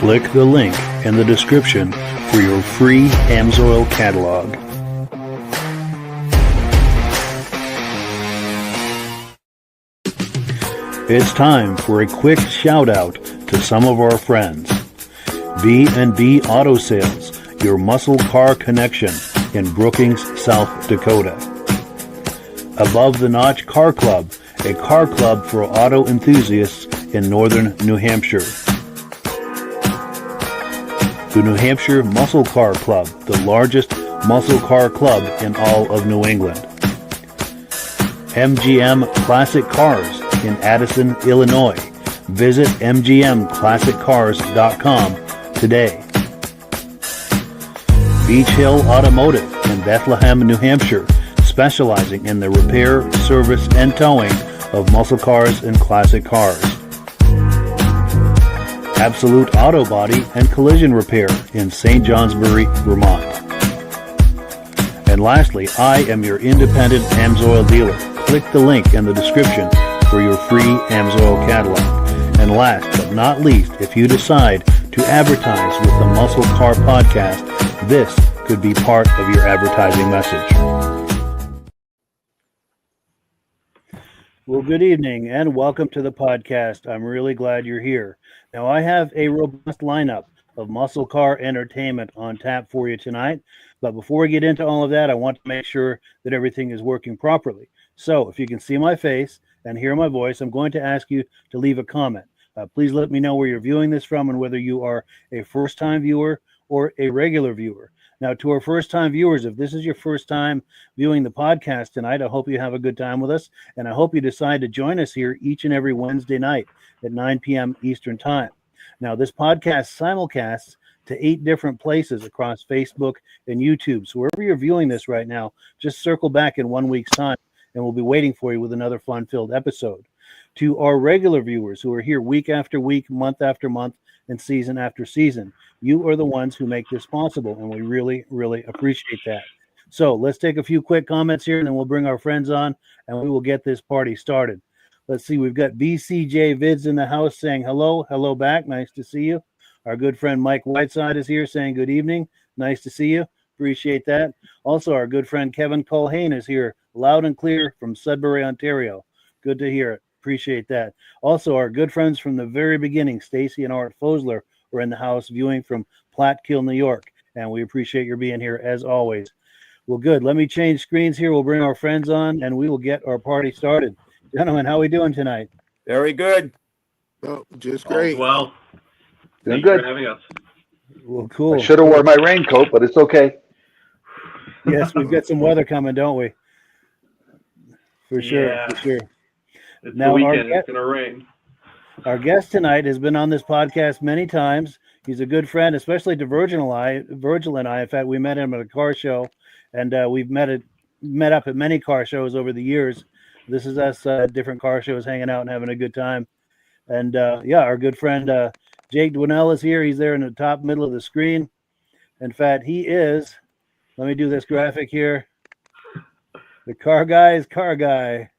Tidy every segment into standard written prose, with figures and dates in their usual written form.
Click the link in the description for your free Amsoil catalog. It's time for a quick shout out to some of our friends. B&B Auto Sales, your muscle car connection in Brookings, South Dakota. Above the Notch Car Club, a car club for auto enthusiasts in northern New Hampshire. The New Hampshire Muscle Car Club, the largest muscle car club in all of New England. MGM Classic Cars in Addison, Illinois. Visit mgmclassiccars.com today. Beach Hill Automotive in Bethlehem, New Hampshire, specializing in the repair, service, and towing of muscle cars and classic cars. Absolute Auto Body and Collision Repair in St. Johnsbury, Vermont. And lastly, I am your independent Amsoil dealer. Click the link in the description for your free Amsoil catalog. And last but not least, if you decide to advertise with the Muscle Car Podcast, this could be part of your advertising message. Well, good evening and welcome to the podcast. I'm really glad you're here. Now, I have a robust lineup of muscle car entertainment on tap for you tonight. But before we get into all of that, I want to make sure that everything is working properly. So if you can see my face and hear my voice, I'm going to ask you to leave a comment. Please let me know where you're viewing this from and whether you are a first-time viewer or a regular viewer. Now, to our first-time viewers, if this is your first time viewing the podcast tonight, I hope you have a good time with us, and I hope you decide to join us here each and every Wednesday night at 9 p.m. Eastern Time. Now, this podcast simulcasts to 8 different places across Facebook and YouTube. So wherever you're viewing this right now, just circle back in 1 week's time, and we'll be waiting for you with another fun-filled episode. To our regular viewers who are here week after week, month after month, and season after season, you are the ones who make this possible, and we really, really appreciate that. So let's take a few quick comments here, and then we'll bring our friends on, and we will get this party started. Let's see, we've got BCJ Vids in the house saying hello, hello back, nice to see you. Our good friend Mike Whiteside is here saying good evening, nice to see you, appreciate that. Also, our good friend Kevin Culhane is here, loud and clear from Sudbury, Ontario. Good to hear it. Appreciate that. Also, our good friends from the very beginning, Stacy and Art Fosler, were in the house viewing from Platkill, New York, and we appreciate your being here as always. Well, good. Let me change screens here. We'll bring our friends on, and we will get our party started. Gentlemen, how are we doing tonight? Very good. Oh, just great. Well, Doing thank you good. for having us. Well, cool. I should have worn my raincoat, but it's okay. Yes, we've got some weather coming, don't we? For sure, Yeah. for sure. It's Now, the our weekend. guest- It's going to rain. Our guest tonight has been on this podcast many times. He's a good friend, especially to Virgil and I. In fact, we met him at a car show, and we've met up at many car shows over the years. This is us at different car shows, hanging out and having a good time. And our good friend Jake Dwinell is here. He's there in the top middle of the screen. In fact, he is. Let me do this graphic here. The car guy's car guy.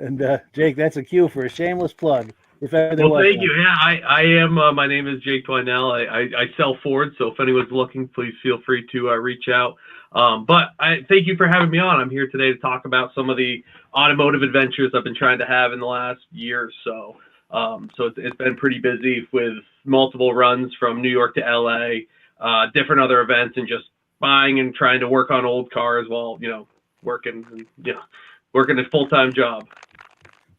And Jake, that's a cue for a shameless plug. If ever there Well, was thank one. you. Yeah, I am. My name is Jake Dwinell. I sell Ford, so if anyone's looking, please feel free to reach out. But I thank you for having me on. I'm here today to talk about some of the automotive adventures I've been trying to have in the last year or so. So it's been pretty busy with multiple runs from New York to LA, different other events, and just buying and trying to work on old cars while working a full-time job.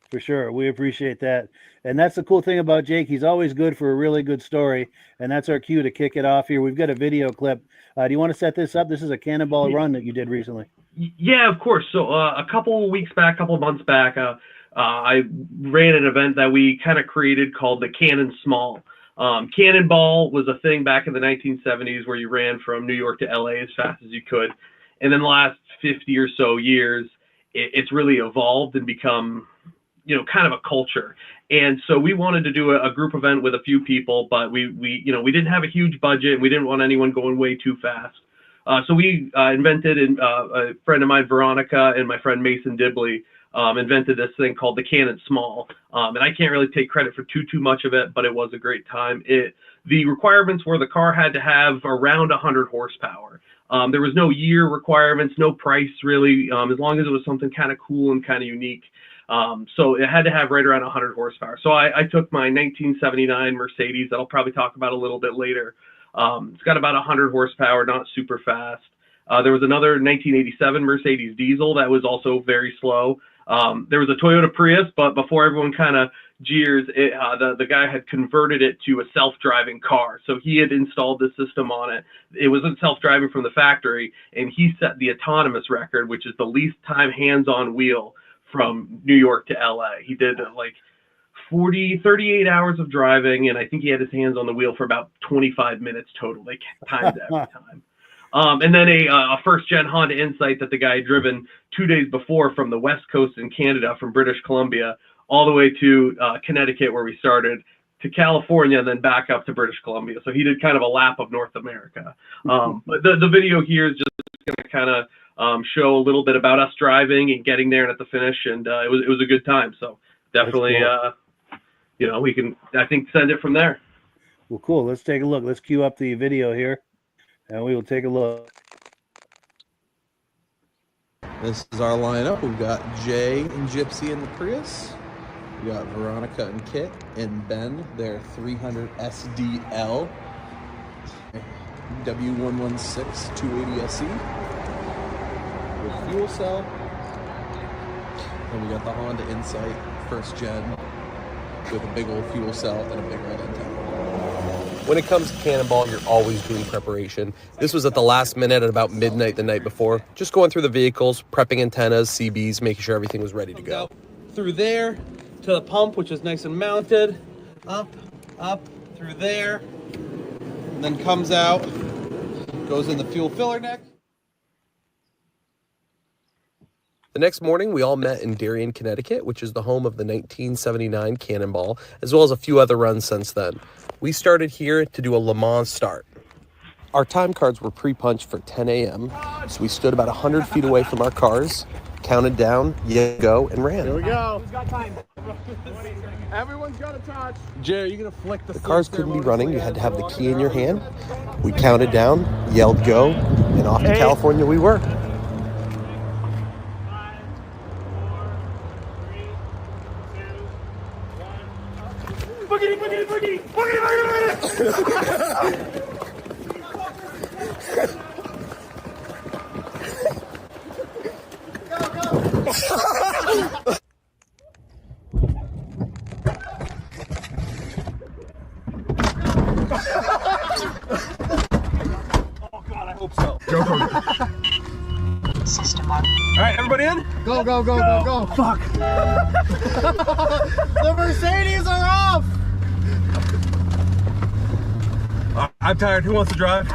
For sure. We appreciate that. And that's the cool thing about Jake. He's always good for a really good story. And that's our cue to kick it off here. We've got a video clip. Do you want to set this up? This is a Cannonball Run that you did recently. Yeah, of course. So a couple of months back, I ran an event that we kind of created called the Cannon Small. Cannonball was a thing back in the 1970s where you ran from New York to LA as fast as you could. And then the last 50 or so years, it's really evolved and become kind of a culture. And so we wanted to do a group event with a few people, but we didn't have a huge budget and we didn't want anyone going way too fast. So we invented, and a friend of mine, Veronica, and my friend Mason Dibley invented this thing called the Cannon Small. And I can't really take credit for too much of it, but it was a great time. The requirements were the car had to have around 100 horsepower. There was no year requirements, no price really, as long as it was something kind of cool and kind of unique. So it had to have right around 100 horsepower. So I took my 1979 Mercedes that I'll probably talk about a little bit later. It's got about 100 horsepower, not super fast. There was another 1987 Mercedes diesel that was also very slow. There was a Toyota Prius, but before everyone kind of jeers, the guy had converted it to a self-driving car. So he had installed the system on it. It wasn't self-driving from the factory, and he set the autonomous record, which is the least time hands-on wheel from New York to LA. He did like 38 hours of driving, and I think he had his hands on the wheel for about 25 minutes total. They timed it every time. And then a first-gen Honda Insight that the guy had driven 2 days before from the West Coast in Canada, from British Columbia, all the way to Connecticut, where we started, to California, and then back up to British Columbia. So he did kind of a lap of North America. But the video here is just going to kind of show a little bit about us driving and getting there and at the finish, and it was a good time. So definitely, cool. We can, I think, send it from there. Well, cool. Let's take a look. Let's cue up the video here, and we will take a look. This is our lineup. We've got Jay and Gypsy in the Prius. We got Veronica and Kit and Ben, their 300 SDL W116 280 SE with fuel cell. And we got the Honda Insight first gen with a big old fuel cell and a big old antenna. When it comes to Cannonball, you're always doing preparation. This was at the last minute at about midnight the night before. Just going through the vehicles, prepping antennas, CBs, making sure everything was ready to go. Through there to the pump, which is nice and mounted. Up, through there. And then comes out, goes in the fuel filler neck. The next morning, we all met in Darien, Connecticut, which is the home of the 1979 Cannonball, as well as a few other runs since then. We started here to do a Le Mans start. Our time cards were pre-punched for 10 a.m., so we stood about 100 feet away from our cars, counted down, go, and ran. Here we go. Who's got time? Everyone's got a touch. Jay, are you going to flick the The cars couldn't be running. You had to have the key in your hand. We counted down, yelled go, and off to California we were. Oh God, I hope so. Go for it. System on. All right, everybody in? Go. Fuck. The Mercedes are off. I'm tired. Who wants to drive?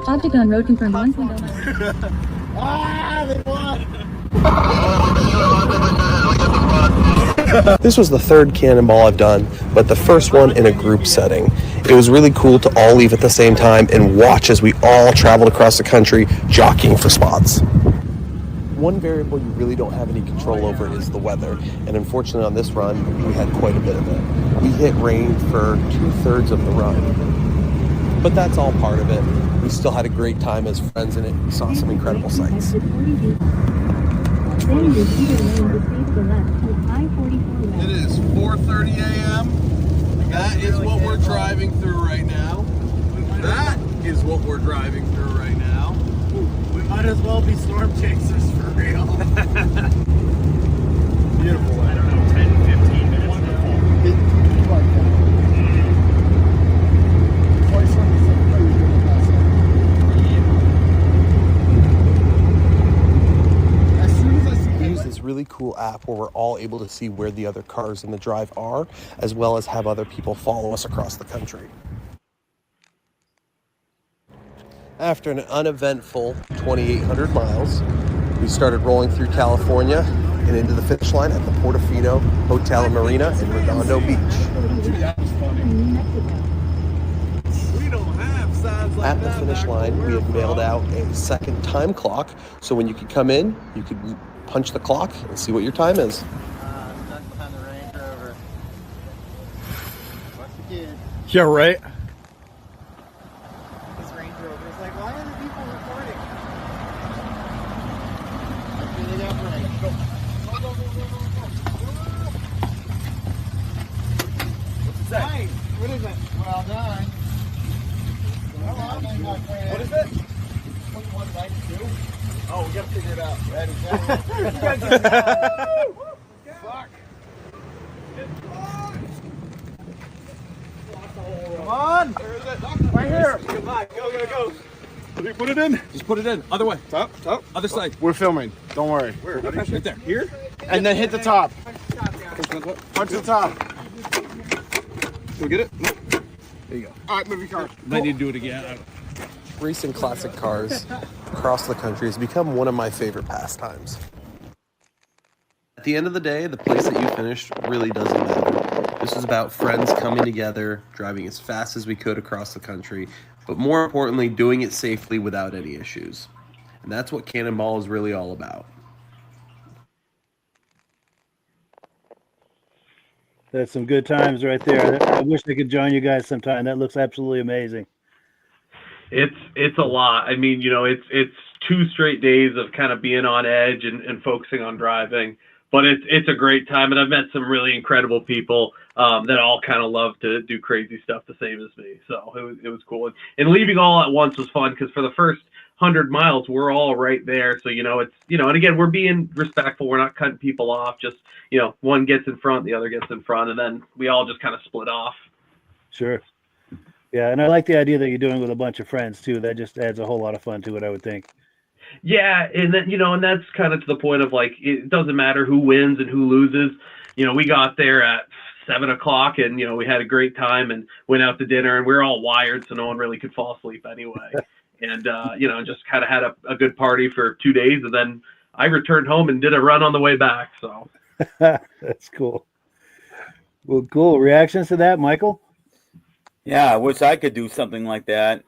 Octagon Road confirmed 1.09. They won. This was the third Cannonball I've done, but the first one in a group setting. It was really cool to all leave at the same time and watch as we all traveled across the country jockeying for spots. One variable you really don't have any control over is the weather, and unfortunately on this run, we had quite a bit of it. We hit rain for 2/3 of the run, but that's all part of it. We still had a great time as friends in it. We saw some incredible sights. It is 4:30 a.m. That is what we're driving through right now. That is what we're driving through right now. We might as well be storm chasers for real. Beautiful. I don't know, 10, 15 minutes. Wonderful. We use this really cool app where we're all able to see where the other cars in the drive are, as well as have other people follow us across the country. After an uneventful 2,800 miles, we started rolling through California and into the finish line at the Portofino Hotel and Marina in Redondo Beach. We don't have signs At the finish line, we have mailed out a second time clock, so when you could come in, you could punch the clock and see what your time is. Stuck behind the Range Rover. What's the kid? Yeah, right. This Range Rover is like, why are the people recording? Let's get it up right. Go. What's that? Nice. What is it? Well done. What is it? What's 192? Oh, we gotta figure it out. Ready? Fuck. Come on. Where is it? Right here. Come on. Go. Did we put it in? Just put it in. Other way. Top. Other side. We're filming. Don't worry. Where? Right there. Here? And then hit the top. Punch the top. Can we get it? Nope. There you go. All right, move your car. Might need to do it again. Racing classic cars across the country has become one of my favorite pastimes. At the end of the day, the place that you finished really doesn't matter. This is about friends coming together, driving as fast as we could across the country, but more importantly, doing it safely without any issues. And that's what Cannonball is really all about. That's some good times right there. I wish I could join you guys sometime. That looks absolutely amazing. It's a lot. I mean, it's 2 straight days of kind of being on edge and focusing on driving, but it's a great time. And I've met some really incredible people that all kind of love to do crazy stuff the same as me. So it was cool. And leaving all at once was fun because for the first 100 miles, we're all right there. So, and again, we're being respectful. We're not cutting people off. Just, one gets in front, the other gets in front, and then we all just kind of split off. Sure. Yeah, and I like the idea that you're doing with a bunch of friends too. That just adds a whole lot of fun to it, I would think. Yeah, and then and that's kind of to the point of like it doesn't matter who wins and who loses. We got there at 7:00, and we had a great time and went out to dinner, and we were all wired, so no one really could fall asleep anyway. And just kind of had a good party for 2 days, and then I returned home and did a run on the way back. So that's cool. Well, cool reactions to that, Michael. Yeah, I wish I could do something like that.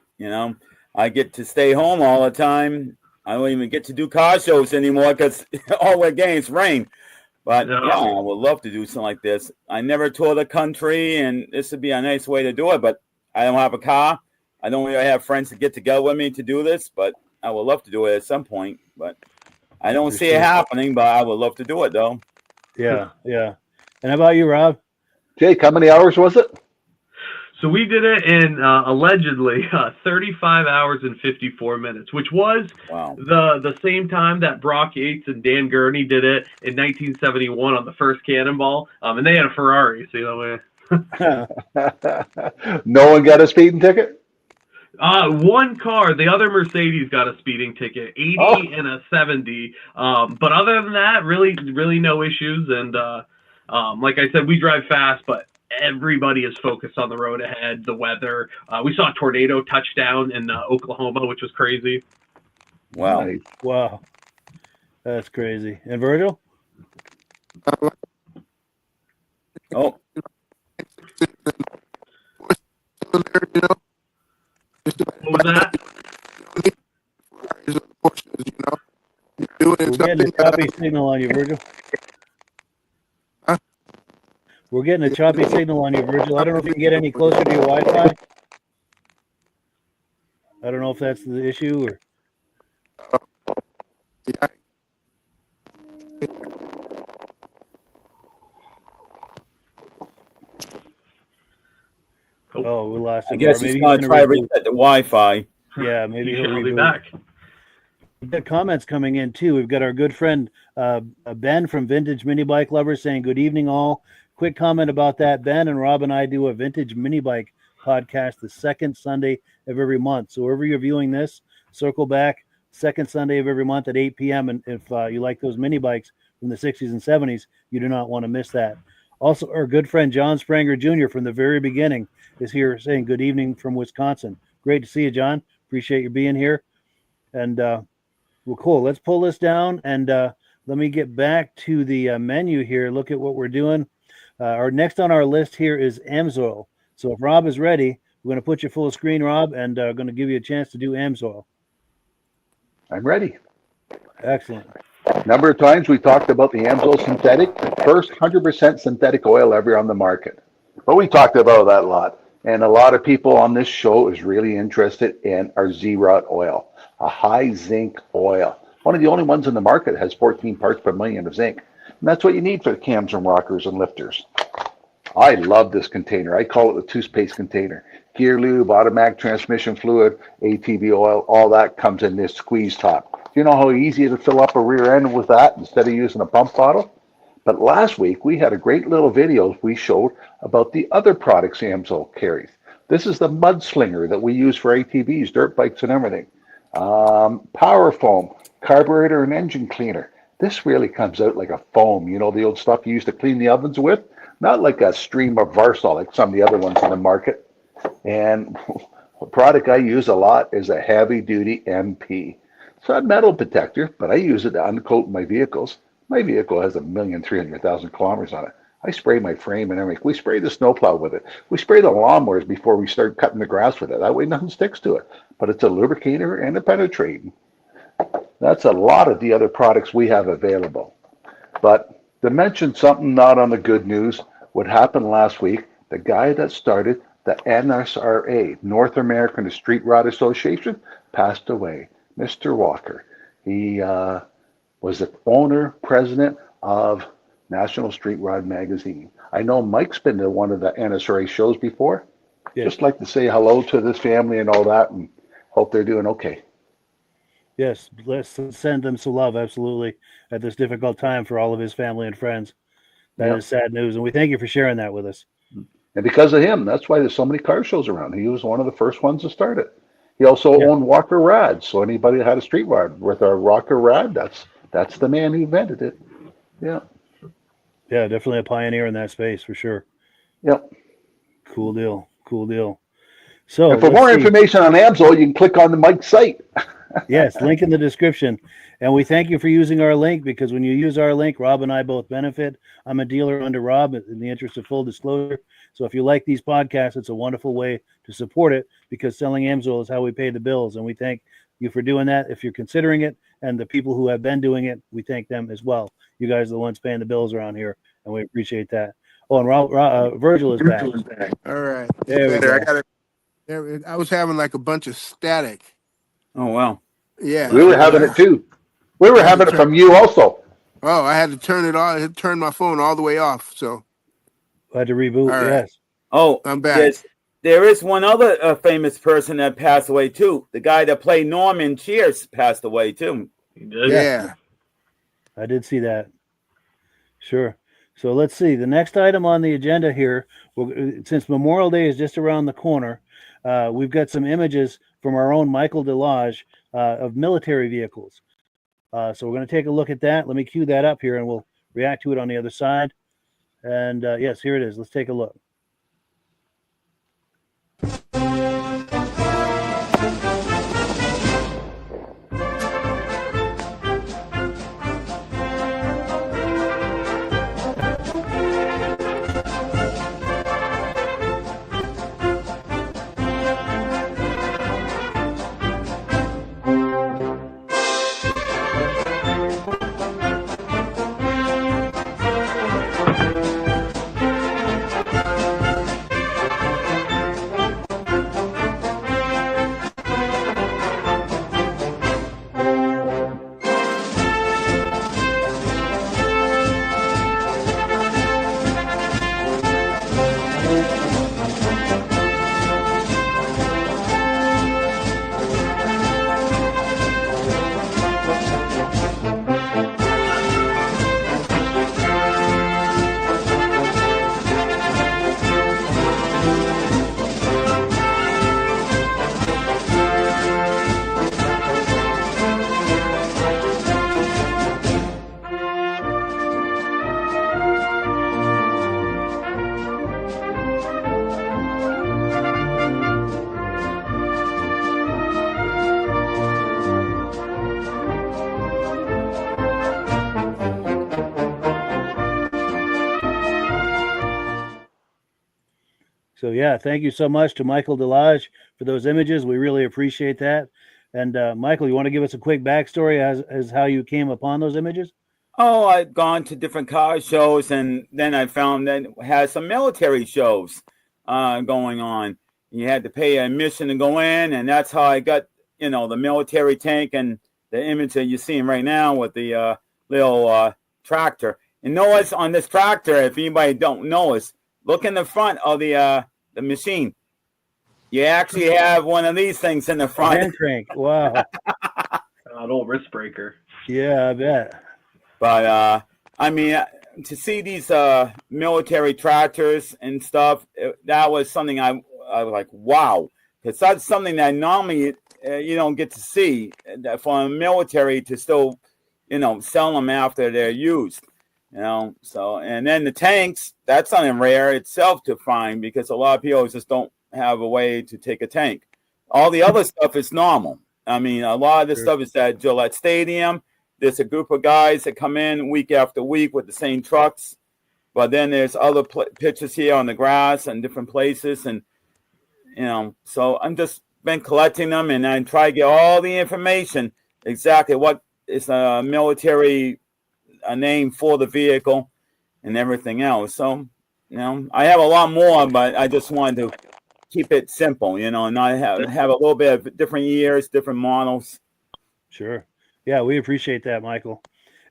I get to stay home all the time. I don't even get to do car shows anymore because all we're getting is rain. But yeah, I would love to do something like this. I never toured the country, and this would be a nice way to do it. But I don't have a car. I don't really have friends to get together with me to do this. But I would love to do it at some point. But I don't see it happening. But I would love to do it, though. Yeah. And how about you, Rob? Jake, how many hours was it? So we did it in allegedly 35 hours and 54 minutes, which was the same time that Brock Yates and Dan Gurney did it in 1971 on the first Cannonball. And they had a Ferrari, so No one got a speeding ticket? One car, the other Mercedes got a speeding ticket, 80 and a 70. But other than that, really no issues. And like I said, we drive fast, but everybody is focused on the road ahead, the weather. We saw a tornado touchdown in Oklahoma, which was crazy. Wow. Nice. Wow. That's crazy. And Virgil? Oh. What was that? We're getting a choppy signal on you, Virgil. We're getting a choppy signal on you, Virgil. I don't know if you can get any closer to your Wi-Fi. I don't know if that's the issue or. Oh, we lost him. I guess he's going to try to reset the Wi-Fi. Yeah, maybe he'll be back. We've got comments coming in too. We've got our good friend Ben from Vintage Mini Bike Lovers saying, "Good evening, all." Quick comment about that. Ben and Rob and I do a vintage mini bike podcast the second Sunday of every month. So wherever you're viewing this, circle back second Sunday of every month at 8 p.m. And if you like those mini bikes from the 60s and 70s, you do not want to miss that. Also, our good friend John Spranger Jr. from the very beginning is here saying good evening from Wisconsin. Great to see you, John. Appreciate you being here. And well, cool. Let's pull this down and let me get back to the menu here. Look at what we're doing. Our next on our list here is Amsoil. So if Rob is ready, We're going to put you full screen, Rob, and going to give you a chance to do Amsoil. I'm ready. Excellent. Number of times we talked about the Amsoil synthetic, first 100% synthetic oil ever on the market. But we talked about that a lot. And a lot of people on this show is really interested in our Z-Rod oil, a high zinc oil. One of the only ones in the market that has 14 parts per million of zinc. And that's what you need for the cams and rockers and lifters. I love this container. I call it the toothpaste container. Gear lube, automatic transmission fluid, ATV oil, all that comes in this squeeze top. Do you know how easy it is to fill up a rear end with that instead of using a pump bottle? But last week we had a great little video we showed about the other products Amsoil carries. This is the mud slinger that we use for ATVs, dirt bikes, and everything. Power foam, carburetor and engine cleaner. This really comes out like a foam, you know, the old stuff you used to clean the ovens with, not like a stream of Varsol like some of the other ones in the market. And a product I use a lot is a heavy duty MP. It's not metal protector, but I use it to uncoat my vehicles. My vehicle has 1,300,000 kilometers on it. I spray my frame and everything. We spray the snowplow with it. We spray the lawnmowers before we start cutting the grass with it. That way nothing sticks to it. But it's a lubricator and a penetrating. That's a lot of the other products we have available. But to mention something not on the good news, what happened last week, the guy that started the NSRA, North American Street Rod Association, passed away, Mr. Walker. He was the owner, president of National Street Rod Magazine. I know Mike's been to one of the NSRA shows before. Yes. Just like to say hello to this family and all that, and hope they're doing okay. Yes, let's send them some love, absolutely, at this difficult time for all of his family and friends. That is sad news, and we thank you for sharing that with us. And because of him, that's why there's so many car shows around. He was one of the first ones to start it. He also owned Walker Rods, so anybody that had a street rod with a Walker Rod, that's the man who invented it. Yeah. Yeah, definitely a pioneer in that space for sure. Yep. Cool deal. Cool deal. So, and for more information on Amsoil, you can click on the Mike's site. Yes, link in the description. And we thank you for using our link, because when you use our link, Rob and I both benefit. I'm a dealer under Rob in the interest of full disclosure. So if you like these podcasts, it's a wonderful way to support it, because selling Amsoil is how we pay the bills. And we thank you for doing that if you're considering it. And the people who have been doing it, we thank them as well. You guys are the ones paying the bills around here, and we appreciate that. Oh, and Virgil is back. All right. There we go. I was having like a bunch of static. Oh, wow. Yeah. We were having it too. We were having it from you also. Oh, I had to turn it on. I had to turn my phone all the way off. So I had to reboot. All right. Yes. Oh, I'm back. There is one other famous person that passed away too. The guy that played Norman Cheers passed away too. Yeah. I did see that. Sure. So let's see. The next item on the agenda here, since Memorial Day is just around the corner, we've got some images from our own Micheal Delage of military vehicles. So we're going to take a look at that. Let me cue that up here, and we'll react to it on the other side. And yes, here it is. Let's take a look. So yeah, thank you so much to Micheal Delage for those images. We really appreciate that. And Michael, you want to give us a quick backstory as how you came upon those images? Oh, I'd gone to different car shows, and then I found that it had some military shows going on. You had to pay admission to go in, and that's how I got, the military tank and the image that you're seeing right now with the little tractor. And notice on this tractor, if anybody don't notice, look in the front of the machine. You actually have one of these things in the front. Hand crank. Wow. An old wrist breaker. Yeah, I bet. But I mean, to see these military tractors and stuff, that was something I was like, wow, because that's something that normally you don't get to see. For a military to still, sell them after they're used. So, and then the tanks, that's something rare itself to find, because a lot of people just don't have a way to take a tank. All the other stuff is normal. I mean, a lot of this stuff is at Gillette Stadium. There's a group of guys that come in week after week with the same trucks. But then there's other pictures here on the grass and different places. And, so I'm just been collecting them, and I try to get all the information, exactly what is a military name for the vehicle and everything else. So, I have a lot more, but I just wanted to keep it simple, and not have a little bit of different years, different models. Sure. Yeah, we appreciate that, Michael.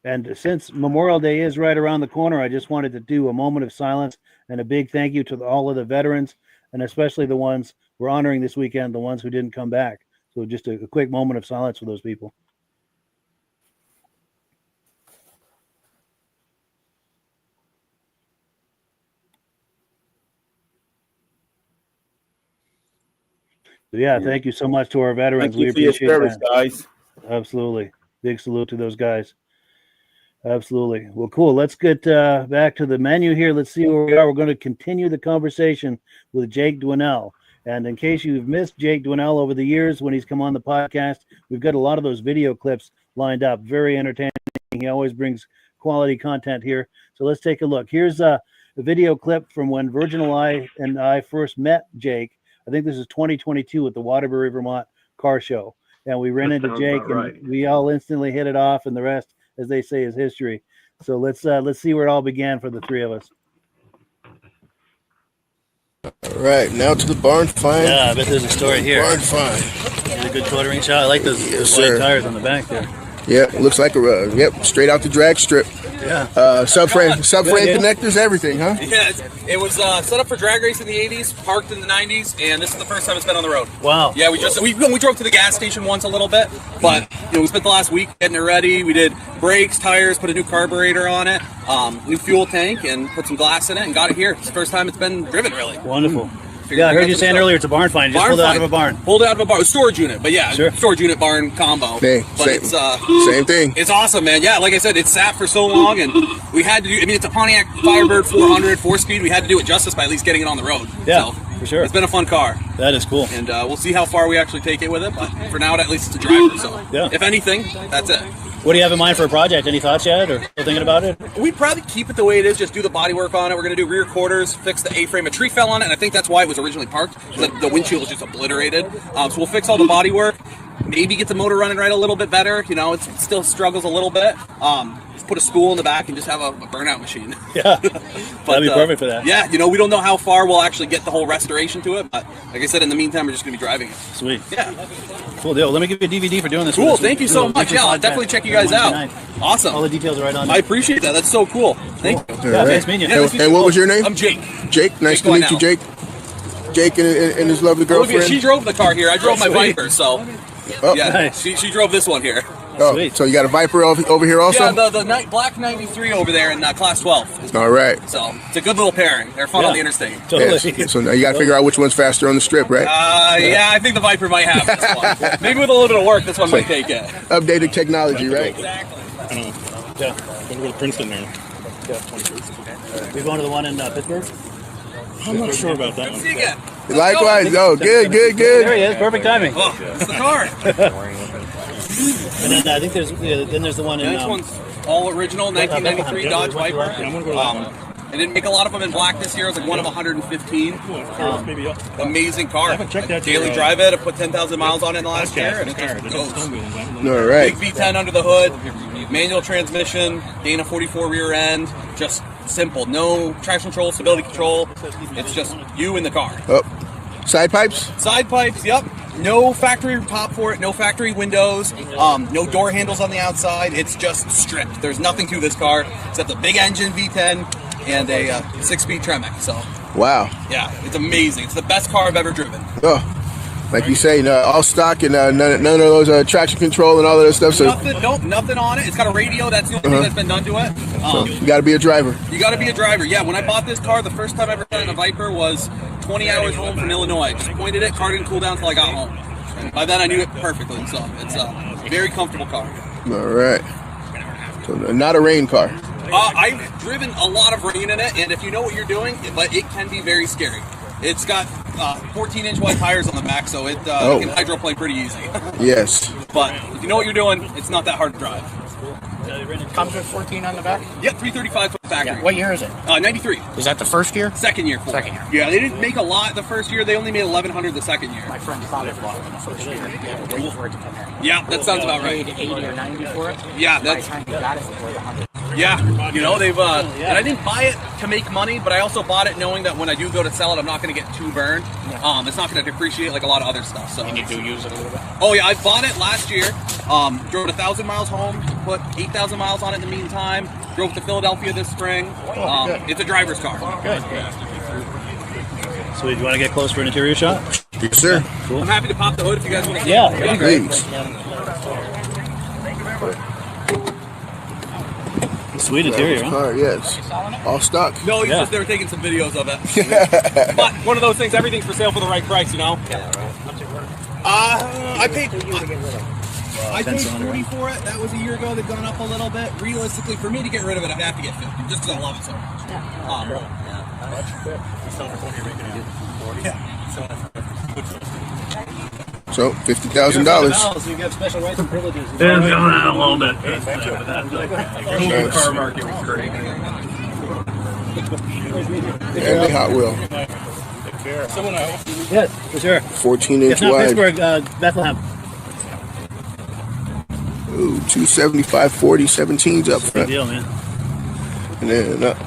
And since Memorial Day is right around the corner, I just wanted to do a moment of silence and a big thank you to all of the veterans, and especially the ones we're honoring this weekend, the ones who didn't come back. So just a quick moment of silence for those people. So yeah, thank you so much to our veterans. Thank you for your service, guys. Absolutely. Big salute to those guys. Absolutely. Well, cool. Let's get back to the menu here. Let's see where we are. We're going to continue the conversation with Jake Dwinell. And in case you've missed Jake Dwinell over the years when he's come on the podcast, we've got a lot of those video clips lined up. Very entertaining. He always brings quality content here. So let's take a look. Here's a video clip from when Virgin and I first met Jake. I think this is 2022 at the Waterbury, Vermont car show. And we ran into Jake, and we all instantly hit it off, and the rest, as they say, is history. So let's see where it all began for the three of us. All right, now to the barn find. Yeah, I bet there's a story here. Barn find. It's a good quartering shot. I like those white tires on the back there. Yeah, looks like a straight out the drag strip. Yeah. Subframe connectors, everything, huh? Yeah, it was set up for drag race in the 80s, parked in the 90s, and this is the first time it's been on the road. Wow. Yeah, we drove to the gas station once a little bit, but we spent the last week getting it ready. We did brakes, tires, put a new carburetor on it, new fuel tank, and put some glass in it, and got it here. It's the first time it's been driven, really. Wonderful. Yeah, I heard you saying earlier it's a barn find. Just pulled it out of a barn. Pulled it out of a barn. Storage unit, but yeah, sure. Storage unit barn combo. Same thing. It's awesome, man. Yeah, like I said, it sat for so long, and we had to do. I mean, it's a Pontiac Firebird 400 4-speed. We had to do it justice by at least getting it on the road. Yeah, so, for sure. It's been a fun car. That is cool. And we'll see how far we actually take it with it. But for now, at least it's a driver. So yeah. If anything, that's it. What do you have in mind for a project? Any thoughts yet, or still thinking about it? We'd probably keep it the way it is, just do the body work on it. We're going to do rear quarters, fix the A-frame. A tree fell on it, and I think that's why it was originally parked. The windshield was just obliterated. So we'll fix all the body work, maybe get the motor running right a little bit better. It still struggles a little bit. Just put a spool in the back and just have a burnout machine. Yeah, that'd be perfect for that. Yeah, we don't know how far we'll actually get the whole restoration to it, but like I said, in the meantime, we're just going to be driving it. Sweet. Yeah. Cool deal. Let me give you a DVD for doing this. Cool. Thank you so much. Yeah, I'll definitely check you guys out. Awesome. All the details are right on. I appreciate that. That's so cool. Thank you. Yeah, nice meeting you. And what was your name? I'm Jake. Jake. Nice to meet you, Jake. Jake and his lovely girlfriend. She drove the car here. I drove my Viper, so yeah, nice. she drove this one here. Oh, sweet. So you got a Viper over here also? Yeah, the black 93 over there in class 12. All right. So it's a good little pairing. They're fun on the interstate. Totally. Yes. So now you got to figure out which one's faster on the strip, right? Yeah, I think the Viper might have this one. Maybe with a little bit of work, this one might take it. Updated technology, right? Exactly. Yeah. We'll go to Princeton now. We're going to the one in Pittsburgh. I'm not sure about that one. See you again. Likewise. Oh, good. There he is. Perfect timing. Oh, it's the car. And then I think there's the one in. This one's all original 1993 Dodge Viper. I'm gonna go to that one. I didn't make a lot of them in black this year. I was like one of 115. Amazing car. I haven't checked that. Daily drive it. I put 10,000 miles on it in the last year, and it just goes. All right. Big V10 under the hood, manual transmission, Dana 44 rear end. Just simple. No traction control, stability control. It's just you in the car. Oh, side pipes? Side pipes, yep. No factory top for it, no factory windows, no door handles on the outside. It's just stripped. There's nothing to this car except a big engine V10 and a 6-speed Tremec. So, wow. Yeah, it's amazing. It's the best car I've ever driven. Oh, like you say, all stock and none of those traction control and all of that stuff. So nothing on it. It's got a radio. That's the only thing that's been done to it. So you got to be a driver. You got to be a driver. Yeah, when I bought this car, the first time I ever got in a Viper was 20 hours home from Illinois. Just pointed it, car didn't cool down until I got home. And by then I knew it perfectly. So it's a very comfortable car. All right. So not a rain car. I've driven a lot of rain in it, and if you know what you're doing, but it can be very scary. It's got 14-inch wide tires on the back, so it can hydroplane pretty easy. Yes. But if you know what you're doing, it's not that hard to drive. Comes with 14 on the back? Yeah, 335 foot factory. Yeah. What year is it? 93. Is that the first year? Second year. Second year. Yeah, they didn't make a lot the first year. They only made 1,100 the second year. My friend's father bought it in the first year. He had to wait for it to come in. Yeah, that sounds about right. Paid 80 or 90 for it. Yeah, by the time he got it, it was worth 100. Yeah, you know, they've, and I didn't buy it to make money, but I also bought it knowing that when I do go to sell it, I'm not going to get too burned. Yeah. It's not going to depreciate like a lot of other stuff. So. And you do use it a little bit? Oh yeah, I bought it last year, drove 1,000 miles home, put 8,000 miles on it in the meantime, drove to Philadelphia this spring. It's a driver's car. Good. So do you want to get close for an interior shot? Yes, sir. Cool. I'm happy to pop the hood if you guys want to see Yeah, it. that'd be great. Sweet interior, huh? Car, yes. All stock. No, he's just there taking some videos of it. But one of those things, everything's for sale for the right price, you know? I paid 40 for it. That was a year ago. They've gone up a little bit. Realistically, for me to get rid of it, I'd have to get 50, just because I love it so much. So $50,000. So you get special rights and privileges. It's going out a little bit. But that's the car market was great. And the Hot Wheel. Yes, for sure. 14-inch If not wide. Pittsburgh, Bethlehem. Ooh, 275 40 17s up Big front. deal, man. And then up.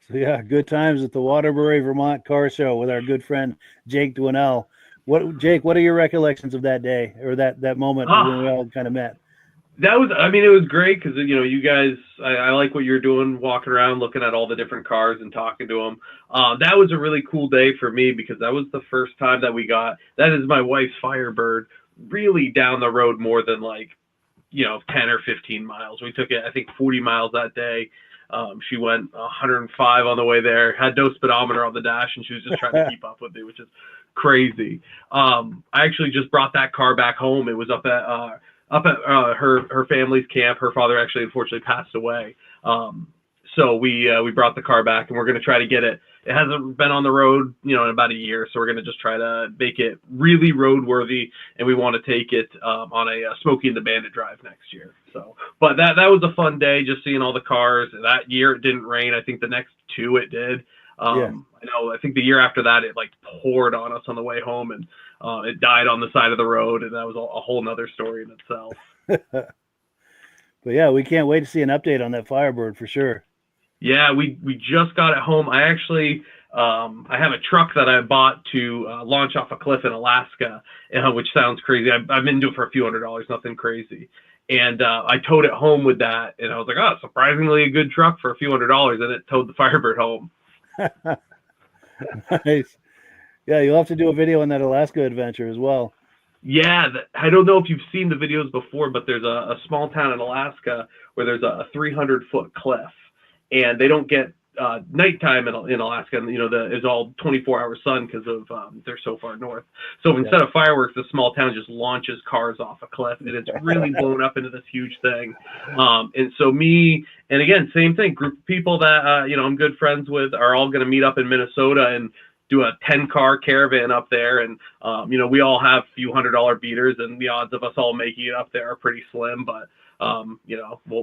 So yeah, good times at the Waterbury, Vermont Car Show with our good friend Jake Dwinell. Jake, what are your recollections of that day or that moment when we all kind of met? That was, I mean, it was great because, you know, you guys, I like what you're doing, walking around, looking at all the different cars and talking to them. That was a really cool day for me because that was the first time that we got, that is my wife's Firebird, really down the road more than like, you know, 10 or 15 miles. We took it, I think, 40 miles that day. She went 105 on the way there, had no speedometer on the dash, and she was just trying to keep up with me, which is crazy. I actually just brought that car back home. It was up at her family's camp. Her father actually unfortunately passed away. So we brought the car back, and we're going to try to get it. It hasn't been on the road, you know, in about a year. So we're going to just try to make it really roadworthy, and we want to take it on a Smokey and the Bandit drive next year. So, but that was a fun day, just seeing all the cars. That year it didn't rain. I think the next two it did. I think the year after that it like poured on us on the way home, and it died on the side of the road, and that was a whole nother story in itself. But yeah, we can't wait to see an update on that Firebird for sure. Yeah, we just got it home. I actually I have a truck that I bought to launch off a cliff in Alaska, which sounds crazy. I've been doing it for a few $100s, nothing crazy. And I towed it home with that, and I was like, oh, surprisingly a good truck for a few $100s, and it towed the Firebird home. Nice. Yeah, you'll have to do a video on that Alaska adventure as well. Yeah, I don't know if you've seen the videos before, but there's a small town in Alaska where there's a 300-foot cliff, and they don't get nighttime in Alaska, and it's all 24-hour sun because of they're so far north. So instead of fireworks, the small town just launches cars off a cliff, and it's really blown up into this huge thing. And so me, and again, same thing, group of people that I'm good friends with are all going to meet up in Minnesota and do a 10-car caravan up there, and we all have a few $100 beaters, and the odds of us all making it up there are pretty slim, but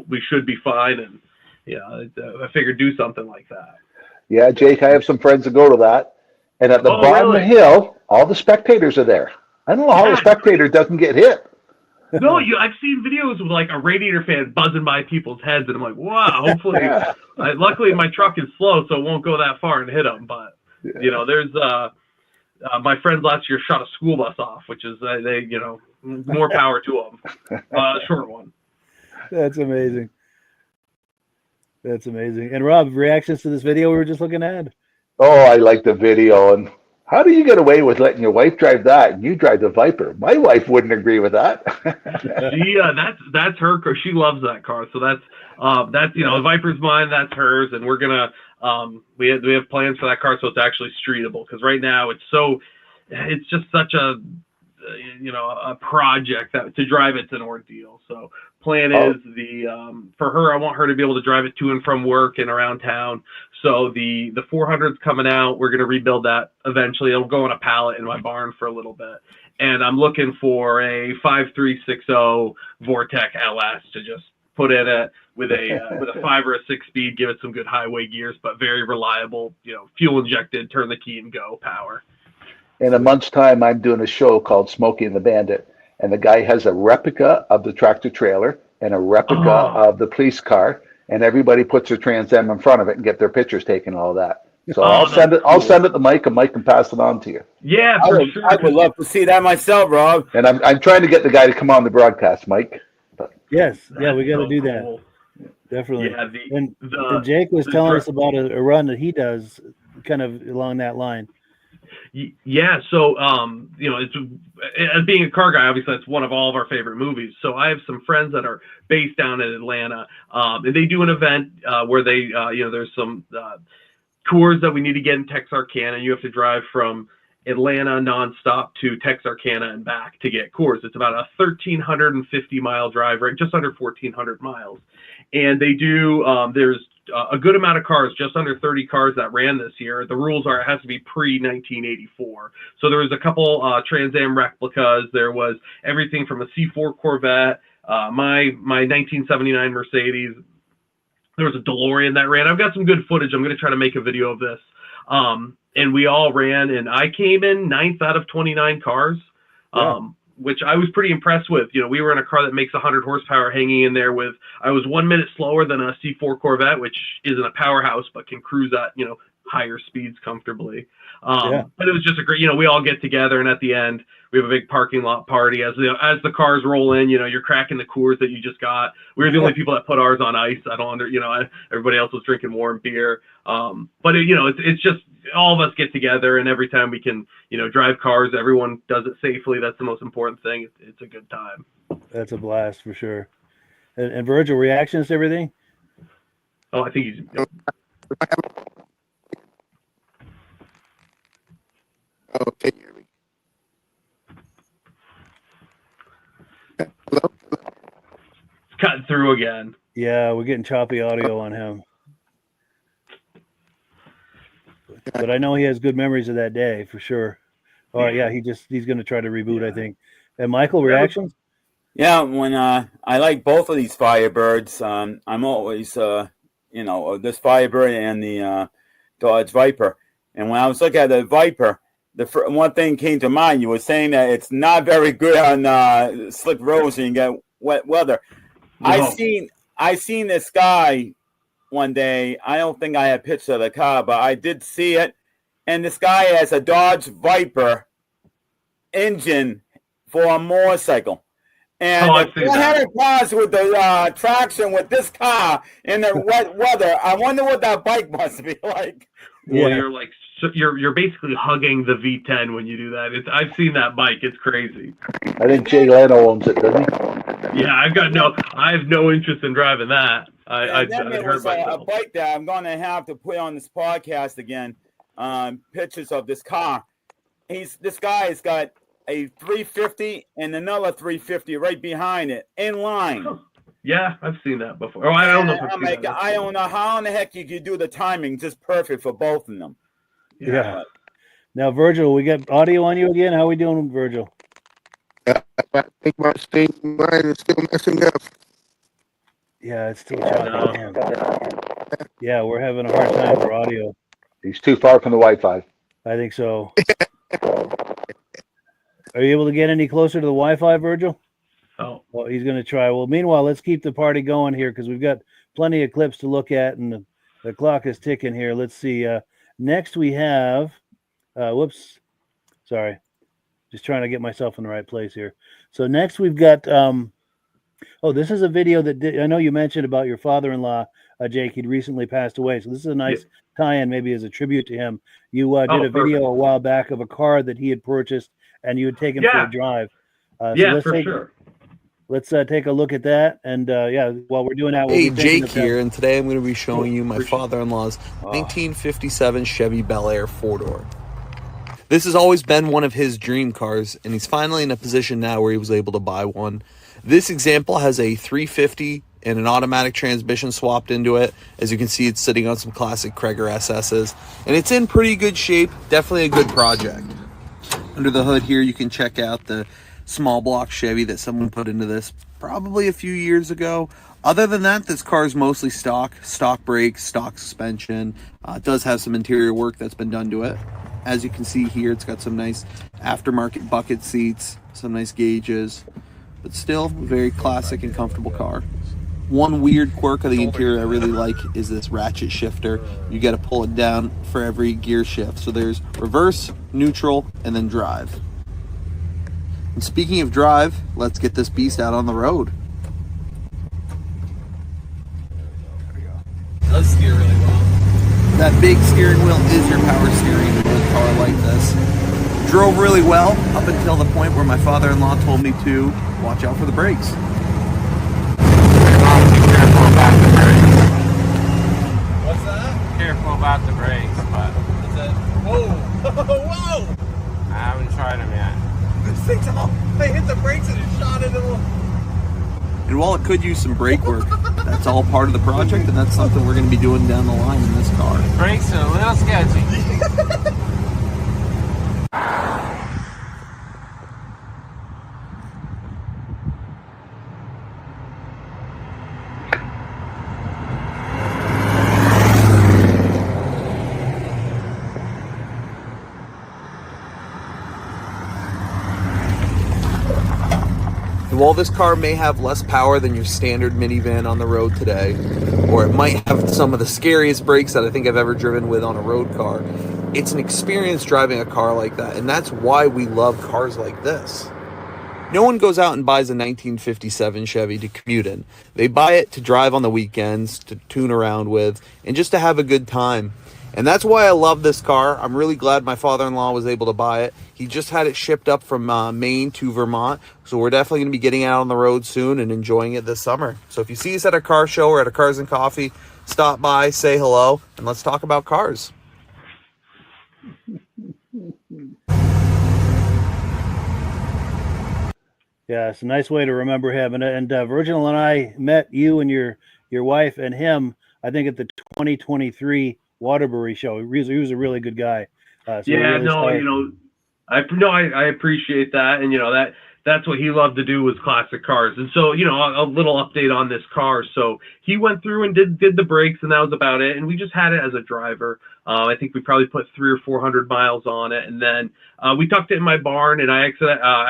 we should be fine. And I figured do something like that. Yeah, Jake, I have some friends that go to that. And at the bottom of the hill, all the spectators are there. I don't know how the spectator doesn't get hit. No, I've seen videos with like a Radiator fan buzzing by people's heads, and I'm like, wow. Hopefully, luckily my truck is slow, so it won't go that far and hit them. But there's my friends last year shot a school bus off, which is more power to them. Short one. That's amazing. That's amazing. And Rob, reactions to this video we were just looking at? Oh, I like the video. And how do you get away with letting your wife drive that and you drive the Viper? My wife wouldn't agree with that. That's her car. She loves that car. So that's the Viper's mine. That's hers, and we're gonna we have plans for that car so it's actually streetable, because right now it's just such a project that to drive it's an ordeal. So plan is for her, I want her to be able to drive it to and from work and around town. So the 400's coming out. We're going to rebuild that eventually. It'll go on a pallet in my barn for a little bit. And I'm looking for a 5360 Vortec LS to just put in it with a 5 or a 6-speed, give it some good highway gears, but very reliable, fuel injected, turn the key and go power. In a month's time, I'm doing a show called Smokey and the Bandit, and the guy has a replica of the tractor trailer and a replica of the police car, and everybody puts their Trans Am in front of it and get their pictures taken, all that. So I'll send it to Mike, and Mike can pass it on to you. Yeah, I would love to see that myself, Rob. And I'm trying to get the guy to come on the broadcast, Mike. But. Yes, yeah, we got to do that. Cool. Definitely. Yeah, and Jake was telling us about a run that he does, kind of along that line. Yeah, so it's as being a car guy, obviously that's one of all of our favorite movies. So I have some friends that are based down in Atlanta, and they do an event where they there's some tours that we need to get in Texarkana. You have to drive from Atlanta nonstop to Texarkana and back to get Coors. It's about a 1,350 mile drive, right, just under 1,400 miles. And they do there's a good amount of cars, just under 30 cars that ran this year. The rules are it has to be pre-1984. So there was a couple Trans Am replicas. There was everything from a C4 Corvette, my 1979 Mercedes. There was a DeLorean that ran. I've got some good footage. I'm going to try to make a video of this. And we all ran, and I came in 9th out of 29 cars. Which I was pretty impressed with. We were in a car that makes 100 horsepower hanging in there with, I was 1 minute slower than a C4 Corvette, which isn't a powerhouse, but can cruise at, higher speeds comfortably. But it was just a great, we all get together, and at the end, we have a big parking lot party. As the cars roll in, you're cracking the Coors that you just got. We were the only people that put ours on ice. Everybody else was drinking warm beer. But it's just all of us get together, and every time we can, drive cars, everyone does it safely. That's the most important thing. It's a good time. That's a blast for sure. And Virgil, reactions to everything? Oh, I think he's. Okay, here we go. Hello? It's cutting through again. Yeah, we're getting choppy audio on him. But I know he has good memories of that day for sure. All right, yeah, he's going to try to reboot, I think. And Michael, reactions? Yeah, when I like both of these Firebirds, I'm always this Firebird and the Dodge Viper. And when I was looking at the Viper, one thing came to mind. You were saying that it's not very good on slick roads and you get wet weather. No. I seen this guy one day. I don't think I had a picture of the car, but I did see it. And this guy has a Dodge Viper engine for a motorcycle. And if you had a cars with the traction with this car in the wet weather, I wonder what that bike must be like. Well, you're basically hugging the V10 when you do that. I've seen that bike. It's crazy. I think Jay Leno owns it, doesn't he? Yeah, I have no interest in driving that. I heard a bike that I'm going to have to put on this podcast again. Pictures of this car. This guy has got a 350 and another 350 right behind it in line. Yeah, I've seen that before. Oh, I don't know. I don't know how in the heck you could do the timing just perfect for both of them. Yeah. Now, Virgil, we got audio on you again. How are we doing, Virgil? I think my state line is still messing up. Yeah, it's still choppy. Man. Yeah, we're having a hard time for audio. He's too far from the Wi-Fi. I think so. Are you able to get any closer to the Wi-Fi, Virgil? Oh, Well, he's going to try. Well, meanwhile, let's keep the party going here because we've got plenty of clips to look at, and the clock is ticking here. Let's see. Next, we have. Whoops, sorry, just trying to get myself in the right place here. So next, we've got. Oh, this is a video that I know you mentioned about your father-in-law, Jake. He'd recently passed away, so this is a nice tie-in, maybe as a tribute to him. You did a video a while back of a car that he had purchased, and you had taken for a drive. Sure. Let's take a look at that, and while we're doing that, Hey, Jake here, and today I'm going to be showing you my father-in-law's 1957 Chevy Bel Air 4-door. This has always been one of his dream cars, and he's finally in a position now where he was able to buy one. This example has a 350 and an automatic transmission swapped into it. As you can see, it's sitting on some classic Krager SS's, and it's in pretty good shape. Definitely a good project. Under the hood here, you can check out the small block Chevy that someone put into this probably a few years ago. Other than that, this car is mostly stock brakes, stock suspension. It does have some interior work that's been done to it. As you can see here, it's got some nice aftermarket bucket seats, some nice gauges, but still a very classic and comfortable car. One weird quirk of the interior I really like is this ratchet shifter. You got to pull it down for every gear shift. So there's reverse, neutral, and then drive. And speaking of drive, let's get this beast out on the road. It does steer really well. That big steering wheel is your power steering in a car like this. Drove really well up until the point where my father-in-law told me to watch out for the brakes. What's that? Careful about the brakes, but Is it? Whoa! Whoa! I haven't tried them yet. This thing's all. I hit the brakes and it shot into the. And while it could use some brake work, that's all part of the project, and that's something we're going to be doing down the line in this car. Brakes are a little sketchy. And while this car may have less power than your standard minivan on the road today, or it might have some of the scariest brakes that I think I've ever driven with on a road car, it's an experience driving a car like that, and that's why we love cars like this. No one goes out and buys a 1957 Chevy to commute in. They buy it to drive on the weekends, to tune around with, and just to have a good time. And that's why I love this car. I'm really glad my father-in-law was able to buy it. He just had it shipped up from Maine to Vermont. So we're definitely going to be getting out on the road soon and enjoying it this summer. So if you see us at a car show or at a Cars and Coffee, stop by, say hello, and let's talk about cars. Yeah, it's a nice way to remember him. And Virgil and I met you and your wife and him, I think, at the 2023 Waterbury show. He was a really good guy. I appreciate that, and that's what he loved to do, was classic cars. And so, a little update on this car. So he went through and did the brakes, and that was about it. And we just had it as a driver. I think we probably put 300 or 400 miles on it, and then we tucked it in my barn. And I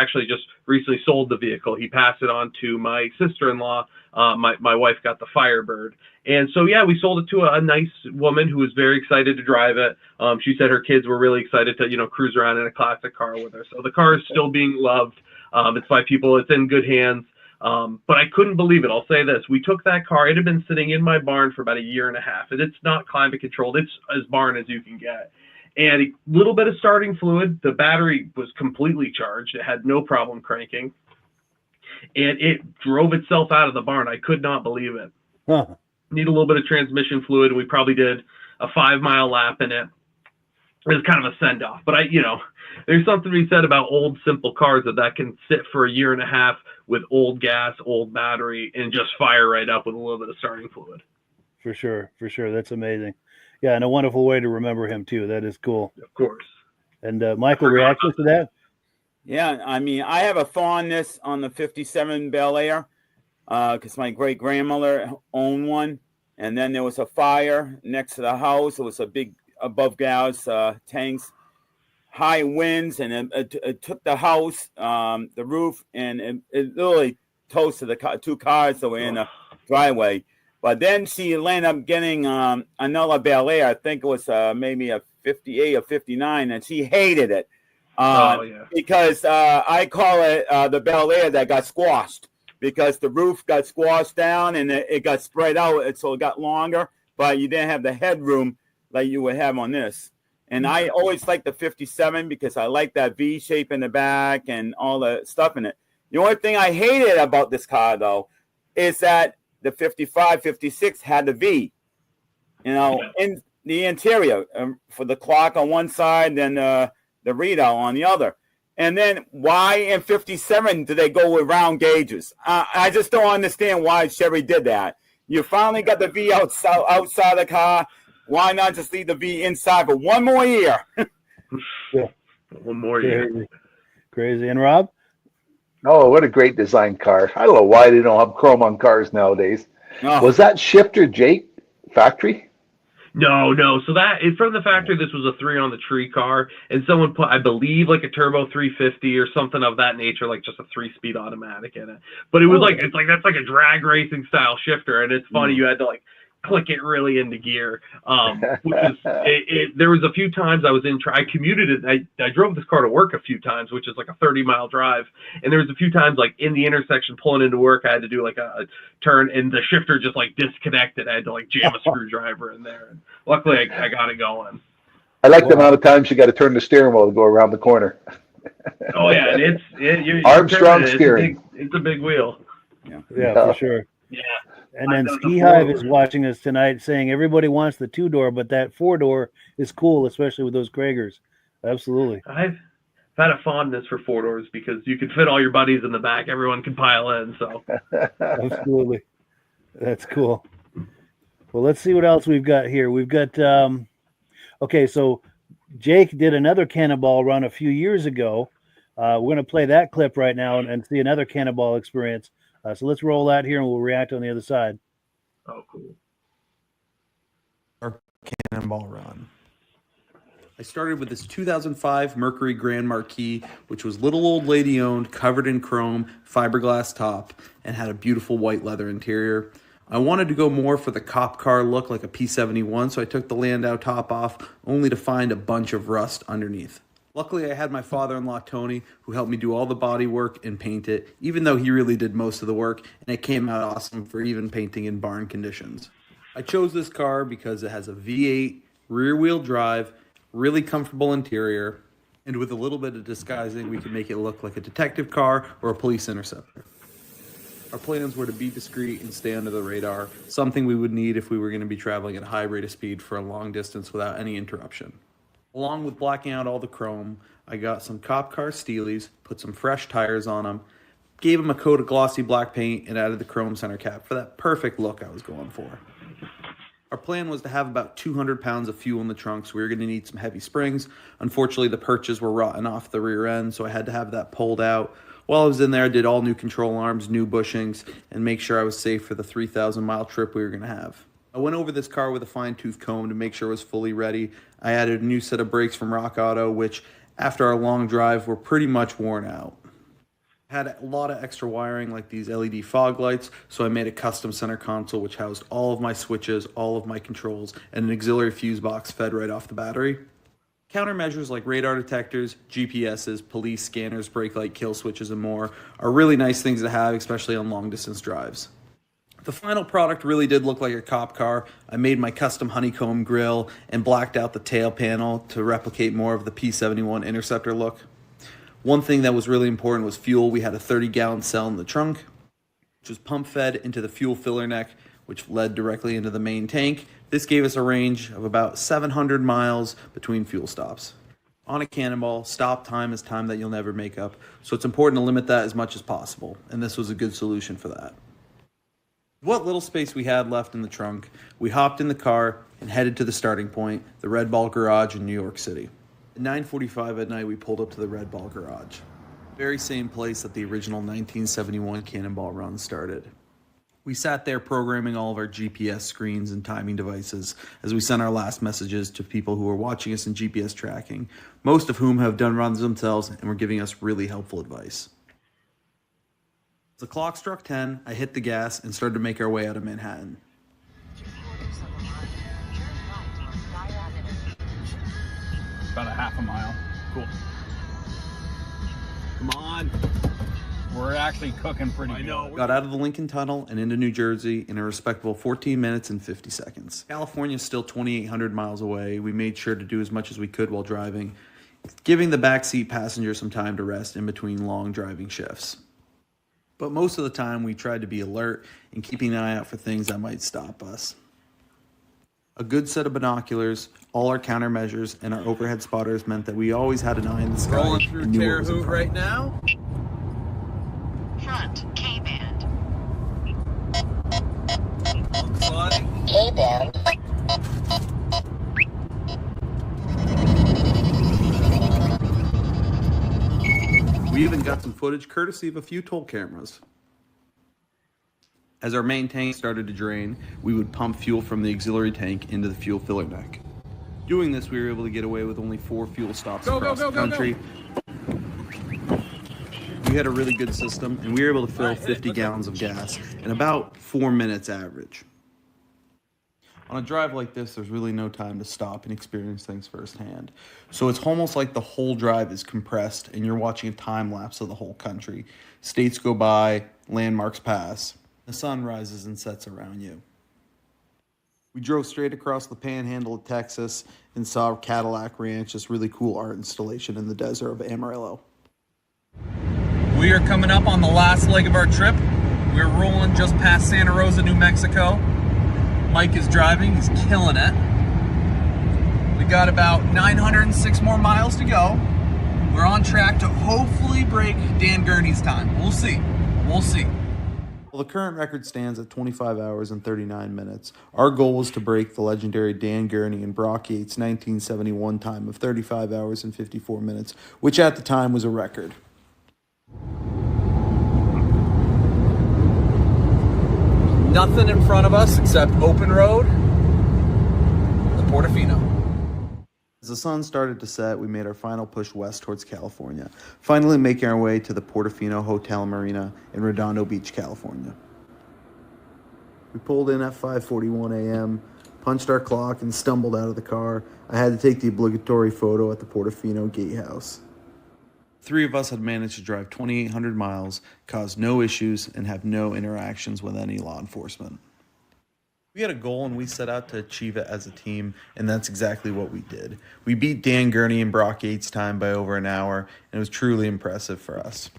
actually just recently sold the vehicle. He passed it on to my sister-in-law. My wife got the Firebird. And so, we sold it to a nice woman who was very excited to drive it. She said her kids were really excited to, cruise around in a classic car with her. So the car is still being loved. It's by people. It's in good hands. But I couldn't believe it. I'll say this. We took that car. It had been sitting in my barn for about a year and a half. And it's not climate controlled. It's as barn as you can get. And a little bit of starting fluid. The battery was completely charged. It had no problem cranking. And it drove itself out of the barn. I could not believe it. Huh. Need a little bit of transmission fluid. We probably did a 5-mile lap in it. It was kind of a send-off. But there's something to be said about old, simple cars that can sit for a year and a half with old gas, old battery, and just fire right up with a little bit of starting fluid. For sure. That's amazing. Yeah, and a wonderful way to remember him, too. That is cool. Of course. And Michael, reactions to that? Yeah, I mean, I have a fondness on the 57 Bel Air. because my great grandmother owned one. And then there was a fire next to the house. It was a big above gas tanks, high winds, and it took the house, the roof, and it literally toasted the two cars that were in the driveway. But then she ended up getting another Bel Air. I think it was maybe a 58 or 59, and she hated it because I call it the Bel Air that got squashed, because the roof got squashed down and it got spread out, so it got longer, but you didn't have the headroom like you would have on this. And I always liked the 57 because I like that V shape in the back and all the stuff in it. The only thing I hated about this car, though, is that the 55, 56 had the V, in the interior for the clock on one side and the readout on the other. And then why in 57 do they go with round gauges? I just don't understand why Chevy did that. You finally got the V outside the car. Why not just leave the V inside for one more year? Yeah. One more year. Crazy. And Rob? Oh, what a great design car. I don't know why they don't have chrome on cars nowadays. Oh. Was that shifter, Jake, factory? No. So that is from the factory. This was a 3 on the tree car, and someone put, I believe, like a turbo 350 or something of that nature, like just a 3-speed automatic in it. But it was that's like a drag racing style shifter, and it's funny. You had to like click it really into gear. Which is there was a few times I was I commuted it. I drove this car to work a few times, which is like a 30-mile drive. And there was a few times like in the intersection pulling into work, I had to do like a turn and the shifter just like disconnected. I had to like jam a screwdriver in there. And luckily I got it going. I like the amount of times you got to turn the steering wheel to go around the corner. Oh yeah, and you're Armstrong steering. It's a big wheel. Yeah, for sure. Yeah. And then Ski Hive is watching us tonight, saying everybody wants the 2-door, but that 4-door is cool, especially with those Kragers. Absolutely. I've had a fondness for 4-doors because you can fit all your buddies in the back. Everyone can pile in. So Absolutely. That's cool. Well, let's see what else we've got here. We've got, okay, so Jake did another Cannonball Run a few years ago. We're going to play that clip right now and see another Cannonball experience. So let's roll that here and we'll react on the other side. Oh, cool. Our Cannonball Run. I started with this 2005 Mercury Grand Marquis, which was little old lady owned, covered in chrome, fiberglass top, and had a beautiful white leather interior. I wanted to go more for the cop car look like a P71, so I took the Landau top off, only to find a bunch of rust underneath. Luckily, I had my father-in-law, Tony, who helped me do all the body work and paint it, even though he really did most of the work, and it came out awesome for even painting in barn conditions. I chose this car because it has a V8, rear-wheel drive, really comfortable interior, and with a little bit of disguising, we could make it look like a detective car or a police interceptor. Our plans were to be discreet and stay under the radar, something we would need if we were going to be traveling at a high rate of speed for a long distance without any interruption. Along with blacking out all the chrome, I got some cop car Steelies, put some fresh tires on them, gave them a coat of glossy black paint, and added the chrome center cap for that perfect look I was going for. Our plan was to have about 200 pounds of fuel in the trunk, so we were going to need some heavy springs. Unfortunately, the perches were rotten off the rear end, so I had to have that pulled out. While I was in there, I did all new control arms, new bushings, and make sure I was safe for the 3,000-mile trip we were going to have. I went over this car with a fine-tooth comb to make sure it was fully ready. I added a new set of brakes from Rock Auto, which, after our long drive, were pretty much worn out. I had a lot of extra wiring, like these LED fog lights, so I made a custom center console, which housed all of my switches, all of my controls, and an auxiliary fuse box fed right off the battery. Countermeasures like radar detectors, GPSs, police scanners, brake light kill switches, and more are really nice things to have, especially on long-distance drives. The final product really did look like a cop car. I made my custom honeycomb grille and blacked out the tail panel to replicate more of the P71 Interceptor look. One thing that was really important was fuel. We had a 30-gallon cell in the trunk, which was pump-fed into the fuel filler neck, which led directly into the main tank. This gave us a range of about 700 miles between fuel stops. On a Cannonball, stop time is time that you'll never make up, so it's important to limit that as much as possible, and this was a good solution for that. What little space we had left in the trunk, we hopped in the car and headed to the starting point, the Red Ball Garage in New York City. At 9:45 at night, we pulled up to the Red Ball Garage. Very same place that the original 1971 Cannonball Run started. We sat there programming all of our GPS screens and timing devices as we sent our last messages to people who were watching us in GPS tracking, most of whom have done runs themselves and were giving us really helpful advice. As the clock struck 10, I hit the gas and started to make our way out of Manhattan. About a half a mile. Cool. Come on. We're actually cooking pretty good. Got out of the Lincoln Tunnel and into New Jersey in a respectable 14 minutes and 50 seconds. California is still 2,800 miles away. We made sure to do as much as we could while driving, giving the backseat passenger some time to rest in between long driving shifts. But most of the time, we tried to be alert and keeping an eye out for things that might stop us. A good set of binoculars, all our countermeasures, and our overhead spotters meant that we always had an eye in the sky. Rolling through Terre Haute right now. Front K-band. Sliding. K-band. We even got some footage courtesy of a few toll cameras. As our main tank started to drain, we would pump fuel from the auxiliary tank into the fuel filler neck. Doing this, we were able to get away with only 4 fuel stops across the country. We had a really good system, and we were able to fill 50 gallons of gas in about 4 minutes average. On a drive like this, there's really no time to stop and experience things firsthand. So it's almost like the whole drive is compressed, and you're watching a time lapse of the whole country. States go by, landmarks pass. The sun rises and sets around you. We drove straight across the panhandle of Texas and saw Cadillac Ranch, this really cool art installation in the desert of Amarillo. We are coming up on the last leg of our trip. We're rolling just past Santa Rosa, New Mexico. Mike is driving, he's killing it. We got about 906 more miles to go. We're on track to hopefully break Dan Gurney's time. We'll see. We'll see. Well, the current record stands at 25 hours and 39 minutes. Our goal was to break the legendary Dan Gurney and Brock Yates' 1971 time of 35 hours and 54 minutes, which at the time was a record. Nothing in front of us except open road, the Portofino. As the sun started to set, we made our final push west towards California, finally making our way to the Portofino Hotel and Marina in Redondo Beach, California. We pulled in at 5:41 a.m., punched our clock, and stumbled out of the car. I had to take the obligatory photo at the Portofino gatehouse. 3 of us had managed to drive 2,800 miles, cause no issues, and have no interactions with any law enforcement. We had a goal and we set out to achieve it as a team, and that's exactly what we did. We beat Dan Gurney and Brock Yates' time by over an hour, and it was truly impressive for us.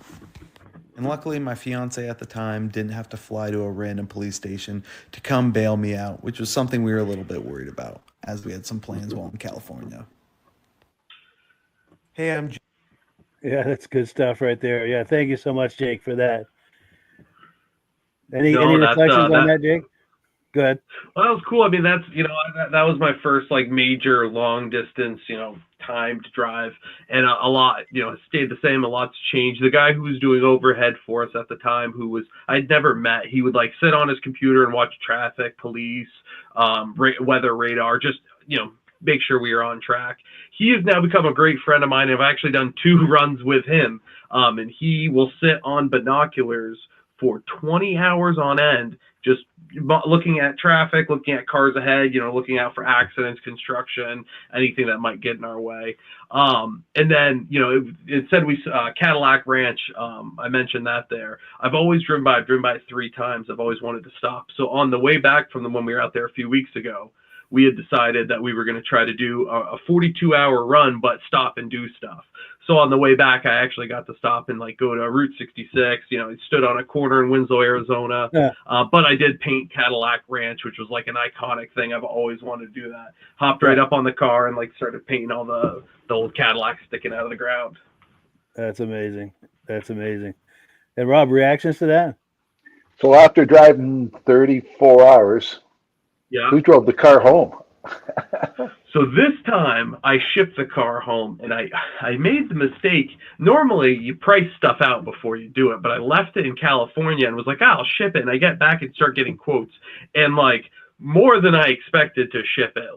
And luckily, my fiance at the time didn't have to fly to a random police station to come bail me out, which was something we were a little bit worried about, as we had some plans while in California. Hey, I'm Jake. Yeah, that's good stuff right there. Yeah, thank you so much, Jake, for that. Any reflections on that, Jake? Go ahead. Well, that was cool. I mean, that's, that was my first like major long distance, timed drive, and a lot, it stayed the same. A lot's changed. The guy who was doing overhead for us at the time, I'd never met, he would like sit on his computer and watch traffic, police, weather radar, just, make sure we are on track. He has now become a great friend of mine. I've actually done 2 runs with him, and he will sit on binoculars for 20 hours on end, just looking at traffic, looking at cars ahead, looking out for accidents, construction, anything that might get in our way. And then, it said Cadillac Ranch. I mentioned that there. I've always driven by it 3 times. I've always wanted to stop. So on the way back from when we were out there a few weeks ago, we had decided that we were going to try to do a 42-hour run, but stop and do stuff. So on the way back, I actually got to stop and go to Route 66. It stood on a corner in Winslow, Arizona. Yeah. But I did paint Cadillac Ranch, which was like an iconic thing. I've always wanted to do that. Hopped right up on the car and started painting all the old Cadillacs sticking out of the ground. That's amazing. That's amazing. And Rob, reactions to that? So after driving 34 hours, yeah, who drove the car home? So this time I shipped the car home, and I made the mistake. Normally you price stuff out before you do it, but I left it in California and was like, I'll ship it. And I get back and start getting quotes, and like more than I expected to ship it.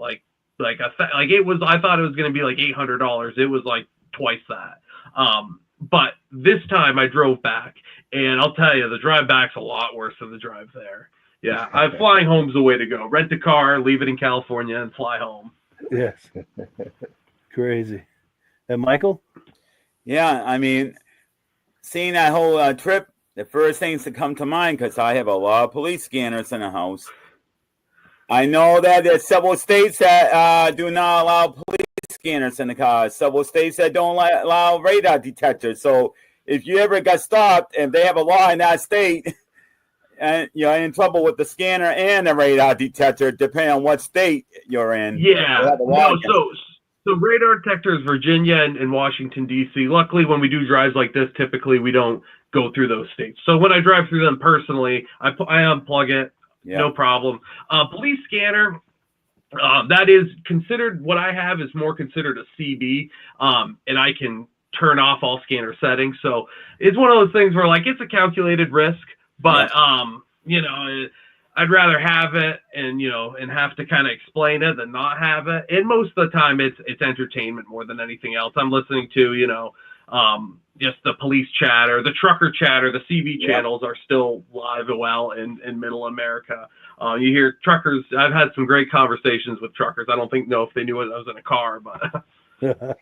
It was, I thought it was going to be like $800. It was like twice that. But this time I drove back, and I'll tell you, the drive back's a lot worse than the drive there. Yeah, flying home's the way to go. Rent a car, leave it in California, and fly home. Yes. Crazy. And Michael? Yeah, I mean, seeing that whole trip, the first things to come to mind, because I have a lot of police scanners in the house. I know that there's several states that do not allow police scanners in the cars, several states that don't allow radar detectors. So if you ever got stopped and they have a law in that state, and you're in trouble with the scanner and the radar detector, depending on what state you're in. Yeah. No, so radar detectors, Virginia and Washington, D.C. Luckily, when we do drives like this, typically we don't go through those states. So when I drive through them personally, I unplug it. Yeah. No problem. Police scanner, that is considered, what I have is more considered a CB, and I can turn off all scanner settings. So it's one of those things where, like, it's a calculated risk, but, you know, I'd rather have it and, you know, and have to kind of explain it than not have it. And most of the time it's entertainment more than anything else. I'm listening to, you know, just the police chatter, the trucker chatter, the CB channels are still live and well in middle America. You hear truckers. I've had some great conversations with truckers. I don't know if they knew I was in a car, but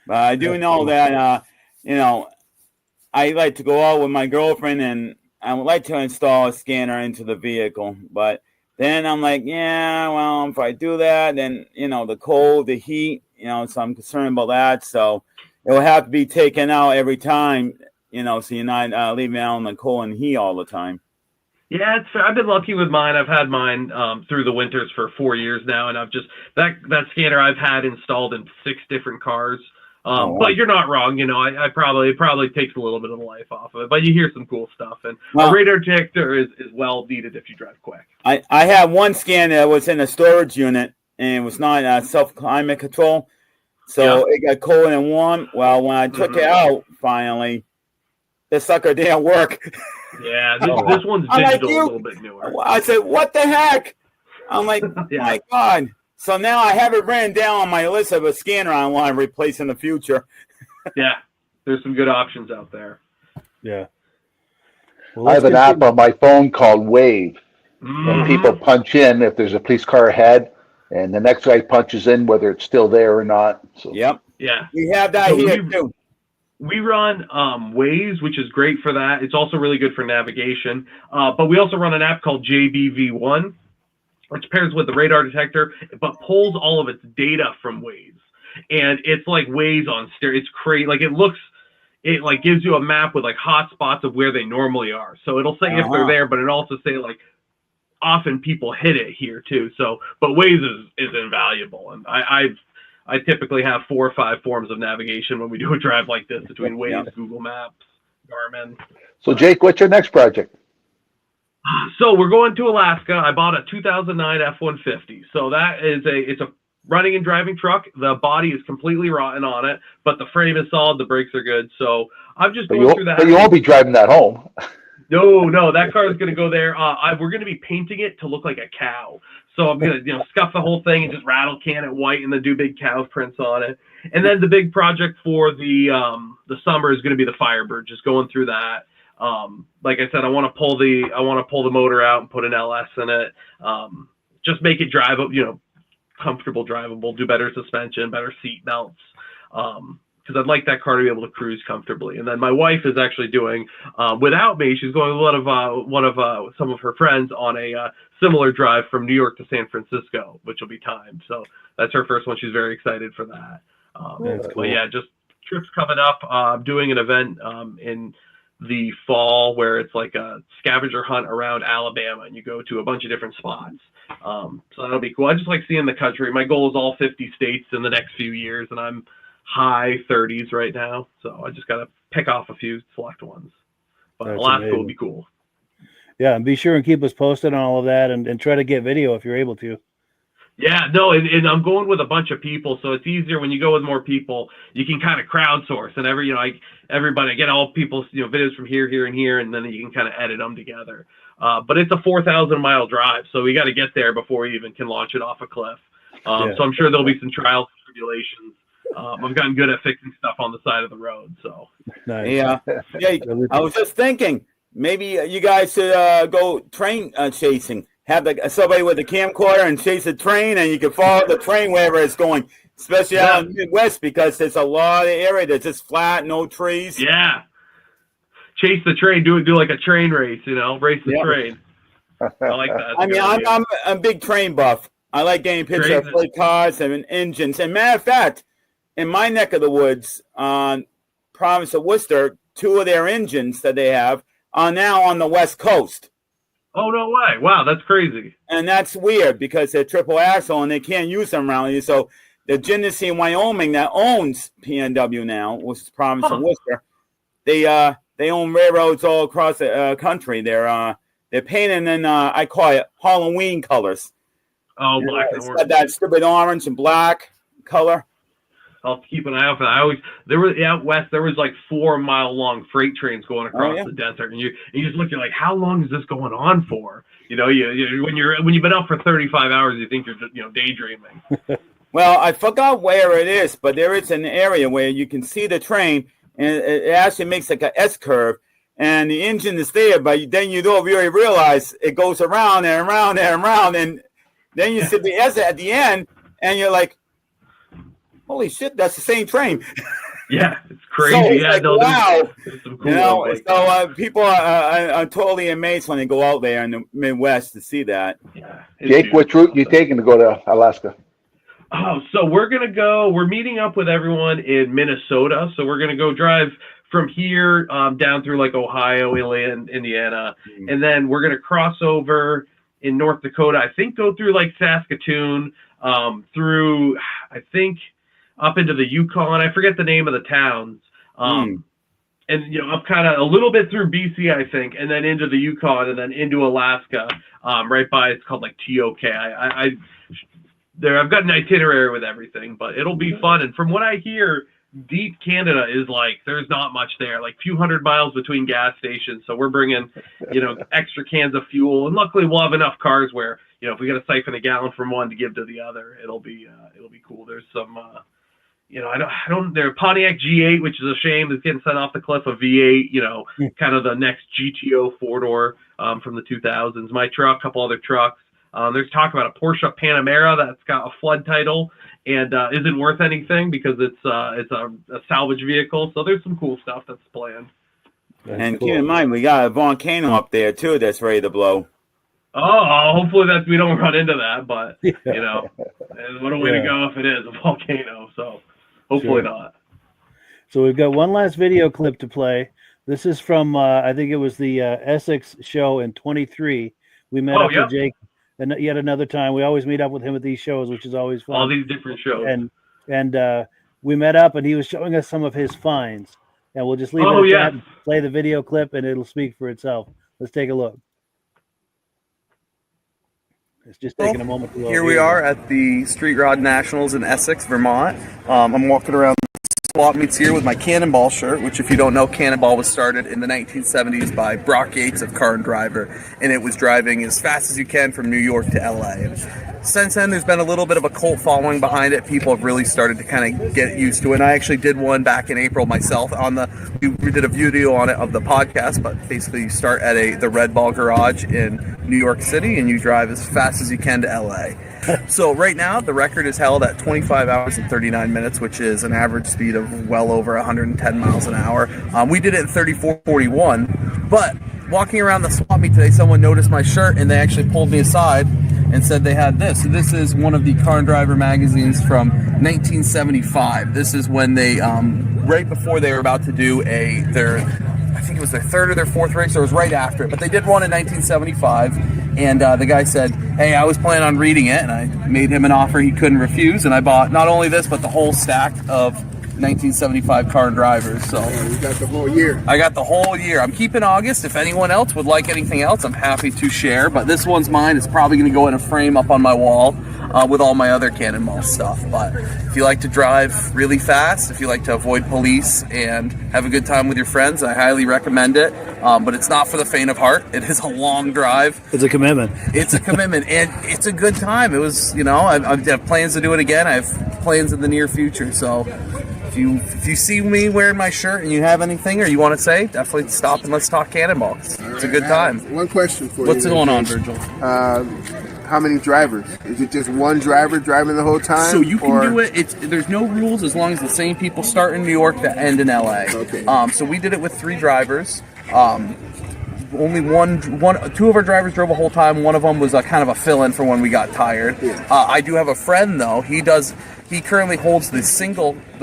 I do know that, you know, I like to go out with my girlfriend and I would like to install a scanner into the vehicle, but then I'm like, yeah, well, if I do that, then, you know, the cold, the heat, you know, so I'm concerned about that. So it will have to be taken out every time, you know, so you're not leaving out in the cold and heat all the time. Yeah, I've been lucky with mine. I've had mine through the winters for 4 years now, and I've just that scanner I've had installed in 6 different cars. But you're not wrong. You know, it probably takes a little bit of the life off of it, but you hear some cool stuff. And a radar detector is well needed if you drive quick. I have one scanner that was in a storage unit, and it was not self-climate control. So it got cold and warm. Well, when I took it out, finally, the sucker didn't work. Yeah, this one's digital, a little bit newer. I said, what the heck? I'm like, my God. So now I have it written down on my list of a scanner I want to replace in the future. Yeah, there's some good options out there. Yeah. Well, I have an app on my phone called Wave, and people punch in if there's a police car ahead, and the next guy punches in whether it's still there or not. So. Yep. Yeah. We have that here too. We run Waze, which is great for that. It's also really good for navigation. But we also run an app called JBV1, which pairs with the radar detector, but pulls all of its data from Waze. And it's like Waze on stereo. It's crazy. Like it like gives you a map with like hot spots of where they normally are. So it'll say if they're there, but it also say like often people hit it here too. So, but Waze is invaluable. And I typically have 4 or 5 forms of navigation when we do a drive like this between Waze, Google Maps, Garmin. So Jake, what's your next project? So we're going to Alaska. I bought a 2009 F-150. So that is it's a running and driving truck. The body is completely rotten on it, but the frame is solid. The brakes are good. So I'm just going through that. But you won't be driving that home. No, that car is going to go there. We're going to be painting it to look like a cow. So I'm going to, scuff the whole thing and just rattle can it white and then do big cow prints on it. And then the big project for the summer is going to be the Firebird. Just going through that. Like I said, I want to pull the motor out and put an LS in it. Just make it drive, comfortable, drivable, do better suspension, better seat belts. Because I'd like that car to be able to cruise comfortably. And then my wife is actually doing, without me, she's going with some of her friends on a similar drive from New York to San Francisco, which will be timed. So that's her first one. She's very excited for that. That's cool. But yeah, just trips coming up. I'm doing an event in the fall where it's like a scavenger hunt around Alabama, and you go to a bunch of different spots. So that'll be cool. I just like seeing the country. My goal is all 50 states in the next few years, and I'm high 30s right now. So I just got to pick off a few select ones. But That's Alaska amazing. will be cool. Yeah, and be sure and keep us posted on all of that, and try to get video if you're able to. Yeah, no, and I'm going with a bunch of people, so it's easier when you go with more people. You can kind of crowdsource, and everybody get all people's videos from here, and here, and then you can kind of edit them together. But it's a 4,000-mile drive, so we got to get there before we even can launch it off a cliff. So I'm sure there'll be some trials and tribulations. I've gotten good at fixing stuff on the side of the road. So Nice. Yeah. I was just thinking maybe you guys should go train chasing. Have somebody with a camcorder and chase a train, and you can follow the train wherever it's going, especially out in the Midwest, because there's a lot of area that's just flat, no trees. Yeah. Chase the train, do like a train race, race the train. I like that. I mean, I'm a big train buff. I like getting pictures of flight cars and engines. And matter of fact, in my neck of the woods, on province of Worcester, 2 of their engines that they have are now on the West Coast. Oh, no way. Wow, that's crazy. And that's weird because they're triple axle and they can't use them around here. So the Genesee in Wyoming that owns PNW now, which is province of Worcester, they own railroads all across the country. They're painted in I call it Halloween colors. Oh, black and it's orange. got that stupid orange and black color. I'll have to keep an eye out for that. There was out west. There was like 4-mile-long freight trains going across the desert, and you just look, you're like, how long is this going on for? When you've been out for 35 hours, you think you're just daydreaming. Well, I forgot where it is, but there is an area where you can see the train, and it actually makes like a S curve, and the engine is there, but then you don't really realize it goes around and around and around, and then you see the S at the end, and you're like, holy shit, that's the same train. Yeah, it's crazy. So wow. There's some cool people are totally amazed when they go out there in the Midwest to see that. Yeah, Jake, which route you taking to go to Alaska? Oh, so we're meeting up with everyone in Minnesota. So we're going to go drive from here down through like Ohio, Indiana. And then we're going to cross over in North Dakota. I think go through like Saskatoon, through, I think, up into the Yukon. I forget the name of the towns. And, up kind of a little bit through BC, I think, and then into the Yukon and then into Alaska, right by, it's called like TOK. I've got an itinerary with everything, but it'll be fun. And from what I hear, deep Canada is like, there's not much there, like few hundred miles between gas stations. So we're bringing, extra cans of fuel. And luckily we'll have enough cars where, if we got to siphon a gallon from one to give to the other, it'll be cool. There's some, their Pontiac G8, which is a shame, is getting sent off the cliff. A V8, kind of the next GTO 4-door from the 2000s. My truck, a couple other trucks. There's talk about a Porsche Panamera that's got a flood title and isn't worth anything because it's a salvage vehicle. So there's some cool stuff that's planned. And keep in mind, we got a volcano up there too that's ready to blow. Oh, hopefully that we don't run into that, but what a way to go if it is a volcano. So hopefully not. So we've got one last video clip to play. This is from I think it was the Essex show in 23. We met up with Jake, and yet another time. We always meet up with him at these shows, which is always fun. All these different shows. And we met up, and he was showing us some of his finds. And we'll just leave it at that and play the video clip, and it'll speak for itself. Let's take a look. It's just taking a moment to load. Here we are at the Street Rod Nationals in Essex, Vermont. I'm walking around swap meets here with my Cannonball shirt, which if you don't know, Cannonball was started in the 1970s by Brock Yates of Car and Driver, and it was driving as fast as you can from New York to LA. And since then, there's been a little bit of a cult following behind it. People have really started to kind of get used to it. And I actually did one back in April myself we did a video on it of the podcast, but basically you start at the Red Ball Garage in New York City and you drive as fast as you can to LA. So right now, the record is held at 25 hours and 39 minutes, which is an average speed of well over 110 miles an hour. We did it in 34:41, but walking around the swap meet today, someone noticed my shirt and they actually pulled me aside and said they had this. So this is one of the Car and Driver magazines from 1975. This is when they, right before they were about to do I think it was their third or their fourth race, or it was right after it, but they did one in 1975, and the guy said, hey, I was planning on reading it, and I made him an offer he couldn't refuse, and I bought not only this, but the whole stack of 1975 Car and Drivers. So you got the whole year. I got the whole year. I'm keeping August. If anyone else would like anything else, I'm happy to share, but this one's mine. It's probably going to go in a frame up on my wall. with all my other Cannonball stuff. But if you like to drive really fast, if you like to avoid police and have a good time with your friends, I highly recommend it. But it's not for the faint of heart. It is a long drive. It's a commitment. It's a commitment, and it's a good time. It was, I have plans to do it again. I have plans in the near future. So if you see me wearing my shirt and you have anything or you want to say, definitely stop and let's talk Cannonball. It's a good time. One question for you. What's going on, Virgil? How many drivers? Is it just one driver driving the whole time? So you can do it. There's no rules as long as the same people start in New York that end in LA. Okay. So we did it with 3 drivers. Only two of our drivers drove a whole time. One of them was kind of a fill-in for when we got tired. Yeah. I do have a friend though. He currently holds the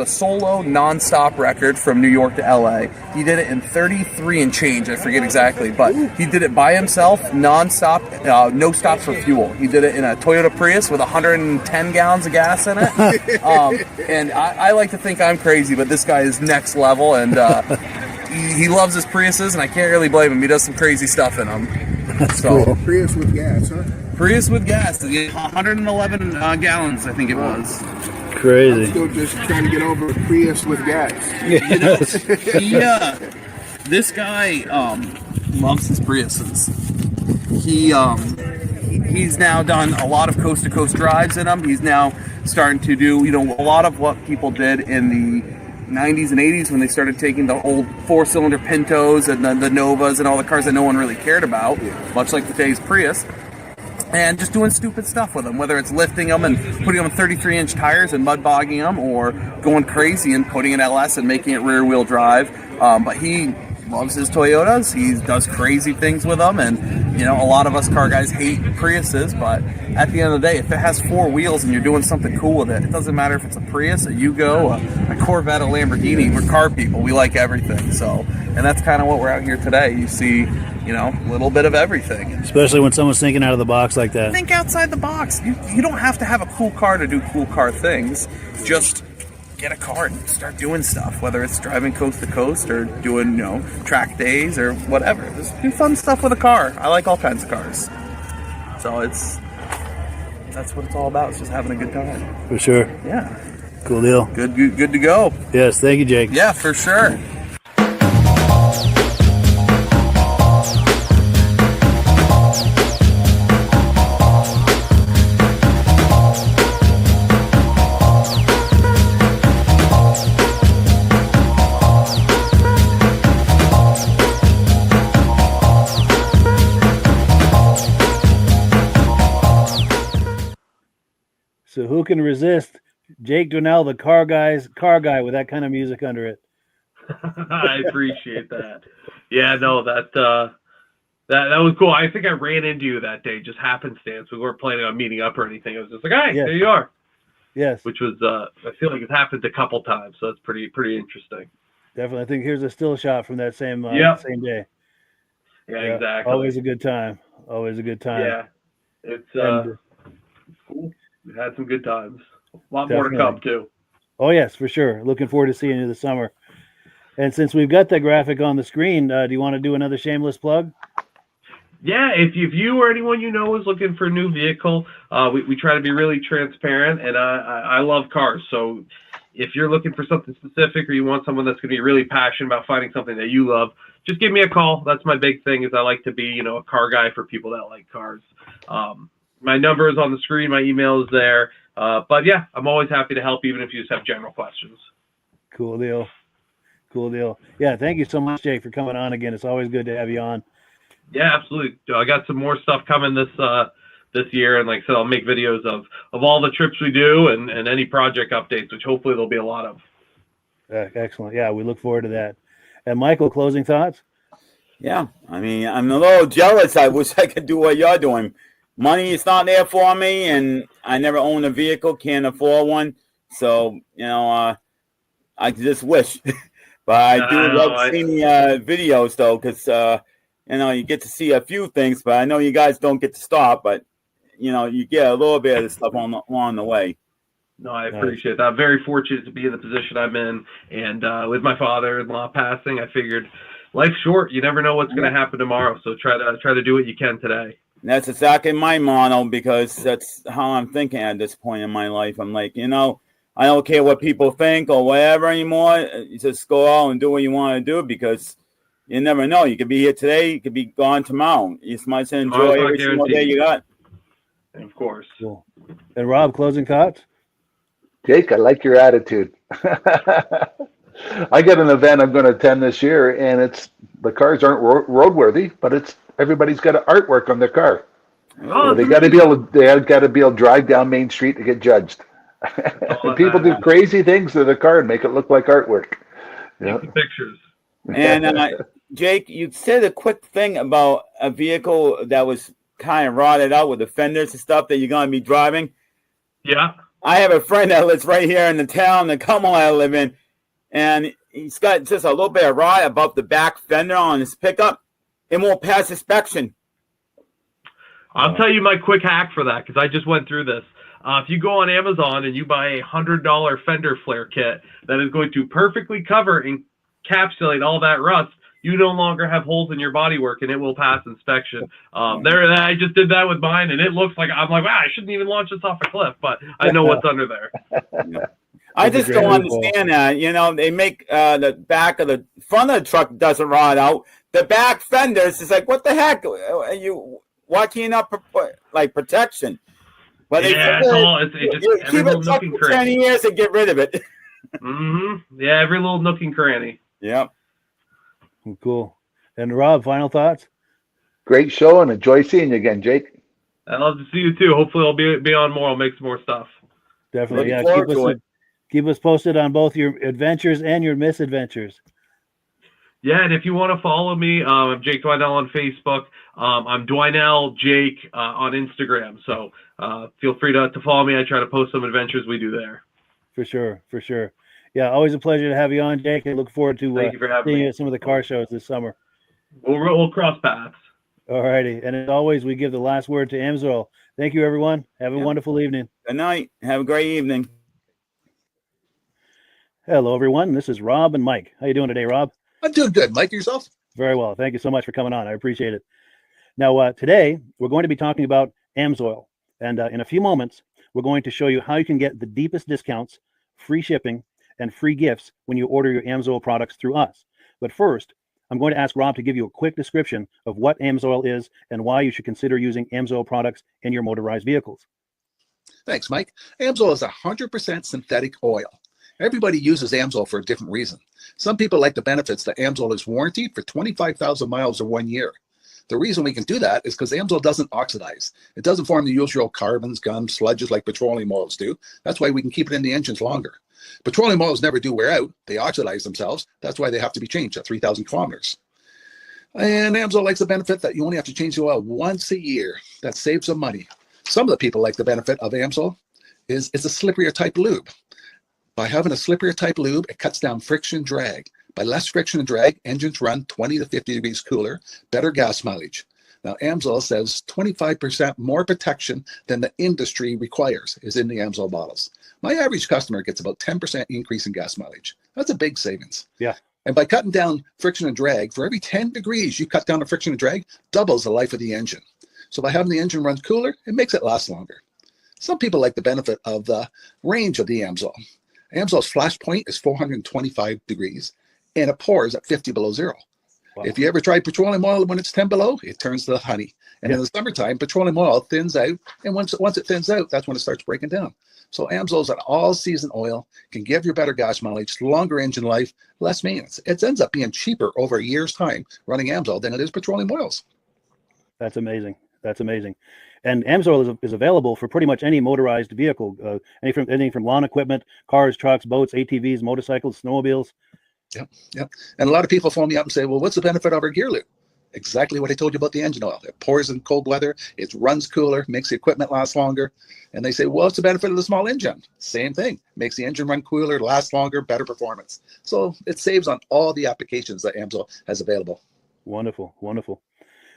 solo non-stop record from New York to LA. He did it in 33 and change. I forget exactly, but he did it by himself, non-stop, no stops for fuel. He did it in a Toyota Prius with 110 gallons of gas in it. And I like to think I'm crazy, but this guy is next level, and he loves his Priuses, and I can't really blame him. He does some crazy stuff in them. Cool. Prius with gas, huh? Prius with gas, 111 gallons, I think it was. Crazy. I'm still just trying to get over Prius with gas. This guy loves his Priuses. He's now done a lot of coast-to-coast drives in them. He's now starting to do, a lot of what people did in the 90s and 80s when they started taking the old 4-cylinder Pintos and the Novas and all the cars that no one really cared about, much like today's Prius, and just doing stupid stuff with them, whether it's lifting them and putting them on 33-inch tires and mud bogging them, or going crazy and putting an LS and making it rear-wheel drive. But he loves his Toyotas. He does crazy things with them, and a lot of us car guys hate Priuses, but at the end of the day, if it has 4 wheels and you're doing something cool with it, it doesn't matter if it's a Prius, a Yugo, a Corvette, a Lamborghini. We're car people. We like everything. So, and that's kind of what we're out here today. You see, a little bit of everything. Especially when someone's thinking out of the box like that. Think outside the box. You don't have to have a cool car to do cool car things. Just get a car and start doing stuff, whether it's driving coast to coast or doing, track days or whatever. Just do fun stuff with a car. I like all kinds of cars. So that's what it's all about. It's just having a good time. For sure. Yeah. Cool deal. Good to go. Yes, thank you, Jake. Yeah, for sure. So who can resist Jake Dwinell, the car guy with that kind of music under it? I appreciate that. Yeah, no, that was cool. I think I ran into you that day, just happenstance. We weren't planning on meeting up or anything. It was just like, hey, yes. There you are. Yes. Which was, I feel like it's happened a couple times, so that's pretty interesting. Definitely. I think here's a still shot from that same same day. Yeah, exactly. Always a good time. Always a good time. Yeah, it's cool. We had some good times. A lot more to come too. Oh yes, for sure. Looking forward to seeing you this summer. And since we've got that graphic on the screen, do you want to do another shameless plug? Yeah, if you or anyone you know is looking for a new vehicle, we try to be really transparent, and I love cars. So if you're looking for something specific or you want someone that's going to be really passionate about finding something that you love, just give me a call. That's my big thing, is I like to be, a car guy for people that like cars. My number is on the screen. My email is there. But yeah, I'm always happy to help, even if you just have general questions. Cool deal. Cool deal. Yeah, thank you so much, Jake, for coming on again. It's always good to have you on. Yeah, absolutely. I got some more stuff coming this year, and like I said, I'll make videos of all the trips we do and any project updates, which hopefully there'll be a lot of. Excellent. Yeah, we look forward to that. And Michael, closing thoughts? Yeah, I mean, I'm a little jealous. I wish I could do what you're doing. Money is not there for me, and I never owned a vehicle, can't afford one. So, I just wish. But I do love seeing the videos, though, because, you get to see a few things. But I know you guys don't get to stop, but, you get a little bit of stuff along the way. No, I appreciate that. I'm very fortunate to be in the position I'm in. And with my father-in-law passing, I figured life's short. You never know what's going to happen tomorrow. So try to do what you can today. That's exactly my motto, because that's how I'm thinking at this point in my life. I'm like, I don't care what people think or whatever anymore. You just go out and do what you want to do, because you never know. You could be here today, you could be gone tomorrow. You just might enjoy every single day you got. Of course. Cool. And Rob, closing thoughts? Jake, I like your attitude. I got an event I'm going to attend this year, and the cars aren't roadworthy, but everybody's got an artwork on their car. Oh, So they got to be able to drive down Main Street to get judged. And people do crazy things to the car and make it look like artwork. Take the pictures. And Jake, you said a quick thing about a vehicle that was kind of rotted out with the fenders and stuff that you're going to be driving. Yeah. I have a friend that lives right here in the town, the Cannonball I live in, and he's got just a little bit of rot above the back fender on his pickup. It won't pass inspection. I'll tell you my quick hack for that, because I just went through this. If you go on Amazon and you buy a $100 fender flare kit that is going to perfectly cover and encapsulate all that rust, you no longer have holes in your bodywork, and it will pass inspection. I just did that with mine, and it looks like I'm like, wow, I shouldn't even launch this off a cliff, but I know what's under there. I just don't understand that. They make the back of the front of the truck doesn't rot out. The back fenders is like, what the heck? Why can't you not protection? But it's just you every keep little it nook and for 10 cranny. years and get rid of it. Yeah, every little nook and cranny. Yep. Cool. And Rob, final thoughts? Great show, and enjoy seeing you again, Jake. I'd love to see you too. Hopefully I'll be on more. I'll make some more stuff. Definitely. Yeah. Keep us posted on both your adventures and your misadventures. Yeah, and if you want to follow me, I'm Jake Dwinell on Facebook. I'm Dwinell Jake on Instagram. So feel free to follow me. I try to post some adventures we do there. For sure. Yeah, always a pleasure to have you on, Jake. I look forward to Thank you for having seeing me. you at some of the car shows this summer. We'll cross paths. All righty. And as always, we give the last word to Amsoil. Thank you, everyone. Have a wonderful evening. Good night. Have a great evening. Hello, everyone. This is Rob and Mike. How you doing today, Rob? I'm doing good. Mike, yourself? Very well. Thank you so much for coming on. I appreciate it. Now, today, we're going to be talking about Amsoil. And in a few moments, we're going to show you how you can get the deepest discounts, free shipping, and free gifts when you order your Amsoil products through us. But first, I'm going to ask Rob to give you a quick description of what Amsoil is and why you should consider using Amsoil products in your motorized vehicles. Thanks, Mike. Amsoil is 100% synthetic oil. Everybody uses Amsoil for a different reason. Some people like the benefits that Amsoil is warranted for 25,000 miles or 1 year. The reason we can do that is because Amsoil doesn't oxidize. It doesn't form the usual carbons, gums, sludges like petroleum oils do. That's why we can keep it in the engines longer. Petroleum oils never do wear out. They oxidize themselves. That's why they have to be changed at 3,000 kilometers. And Amsoil likes the benefit that you only have to change the oil once a year. That saves some money. Some of the people like the benefit of Amsoil is it's a slipperier type lube. By having a slipperier type lube, it cuts down friction drag. By less friction and drag, engines run 20 to 50 degrees cooler, better gas mileage. Now, Amsoil says 25% more protection than the industry requires is in the Amsoil bottles. My average customer gets about 10% increase in gas mileage. That's a big savings. Yeah. And by cutting down friction and drag, for every 10 degrees you cut down the friction and drag, doubles the life of the engine. So by having the engine run cooler, it makes it last longer. Some people like the benefit of the range of the Amsoil. Amsoil's flash point is 425 degrees, and it pours at 50 below zero. Wow. If you ever try petroleum oil when it's 10 below, it turns to honey. And in the summertime, petroleum oil thins out, and once it thins out, that's when it starts breaking down. So Amsoil's an all-season oil, can give you better gas mileage, longer engine life, less maintenance. It ends up being cheaper over a year's time running Amsoil than it is petroleum oils. That's amazing. That's amazing. And Amsoil is available for pretty much any motorized vehicle, anything from lawn equipment, cars, trucks, boats, ATVs, motorcycles, snowmobiles. Yep. And a lot of people phone me up and say, well, what's the benefit of our gear lube? Exactly what I told you about the engine oil. It pours in cold weather, it runs cooler, makes the equipment last longer. And they say, well, what's the benefit of the small engine? Same thing. Makes the engine run cooler, last longer, better performance. So it saves on all the applications that Amsoil has available. Wonderful, wonderful.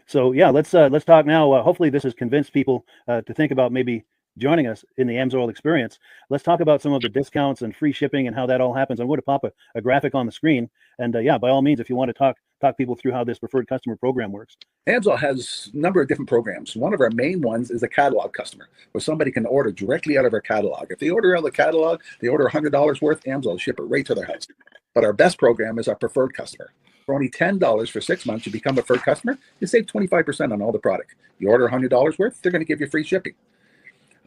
So yeah, let's talk now. Hopefully this has convinced people to think about maybe joining us in the Amsoil experience. Let's talk about some of the discounts and free shipping and how that all happens. I'm going to pop a graphic on the screen. And yeah, by all means, if you want to talk talk people through how this preferred customer program works. Amsoil has a number of different programs. One of our main ones is a catalog customer, where somebody can order directly out of our catalog. If they order out of the catalog, they order $100 worth, Amsoil will ship it right to their house. But our best program is our preferred customer. For only $10 for 6 months, you become a preferred customer, you save 25% on all the product. You order $100 worth, they're going to give you free shipping.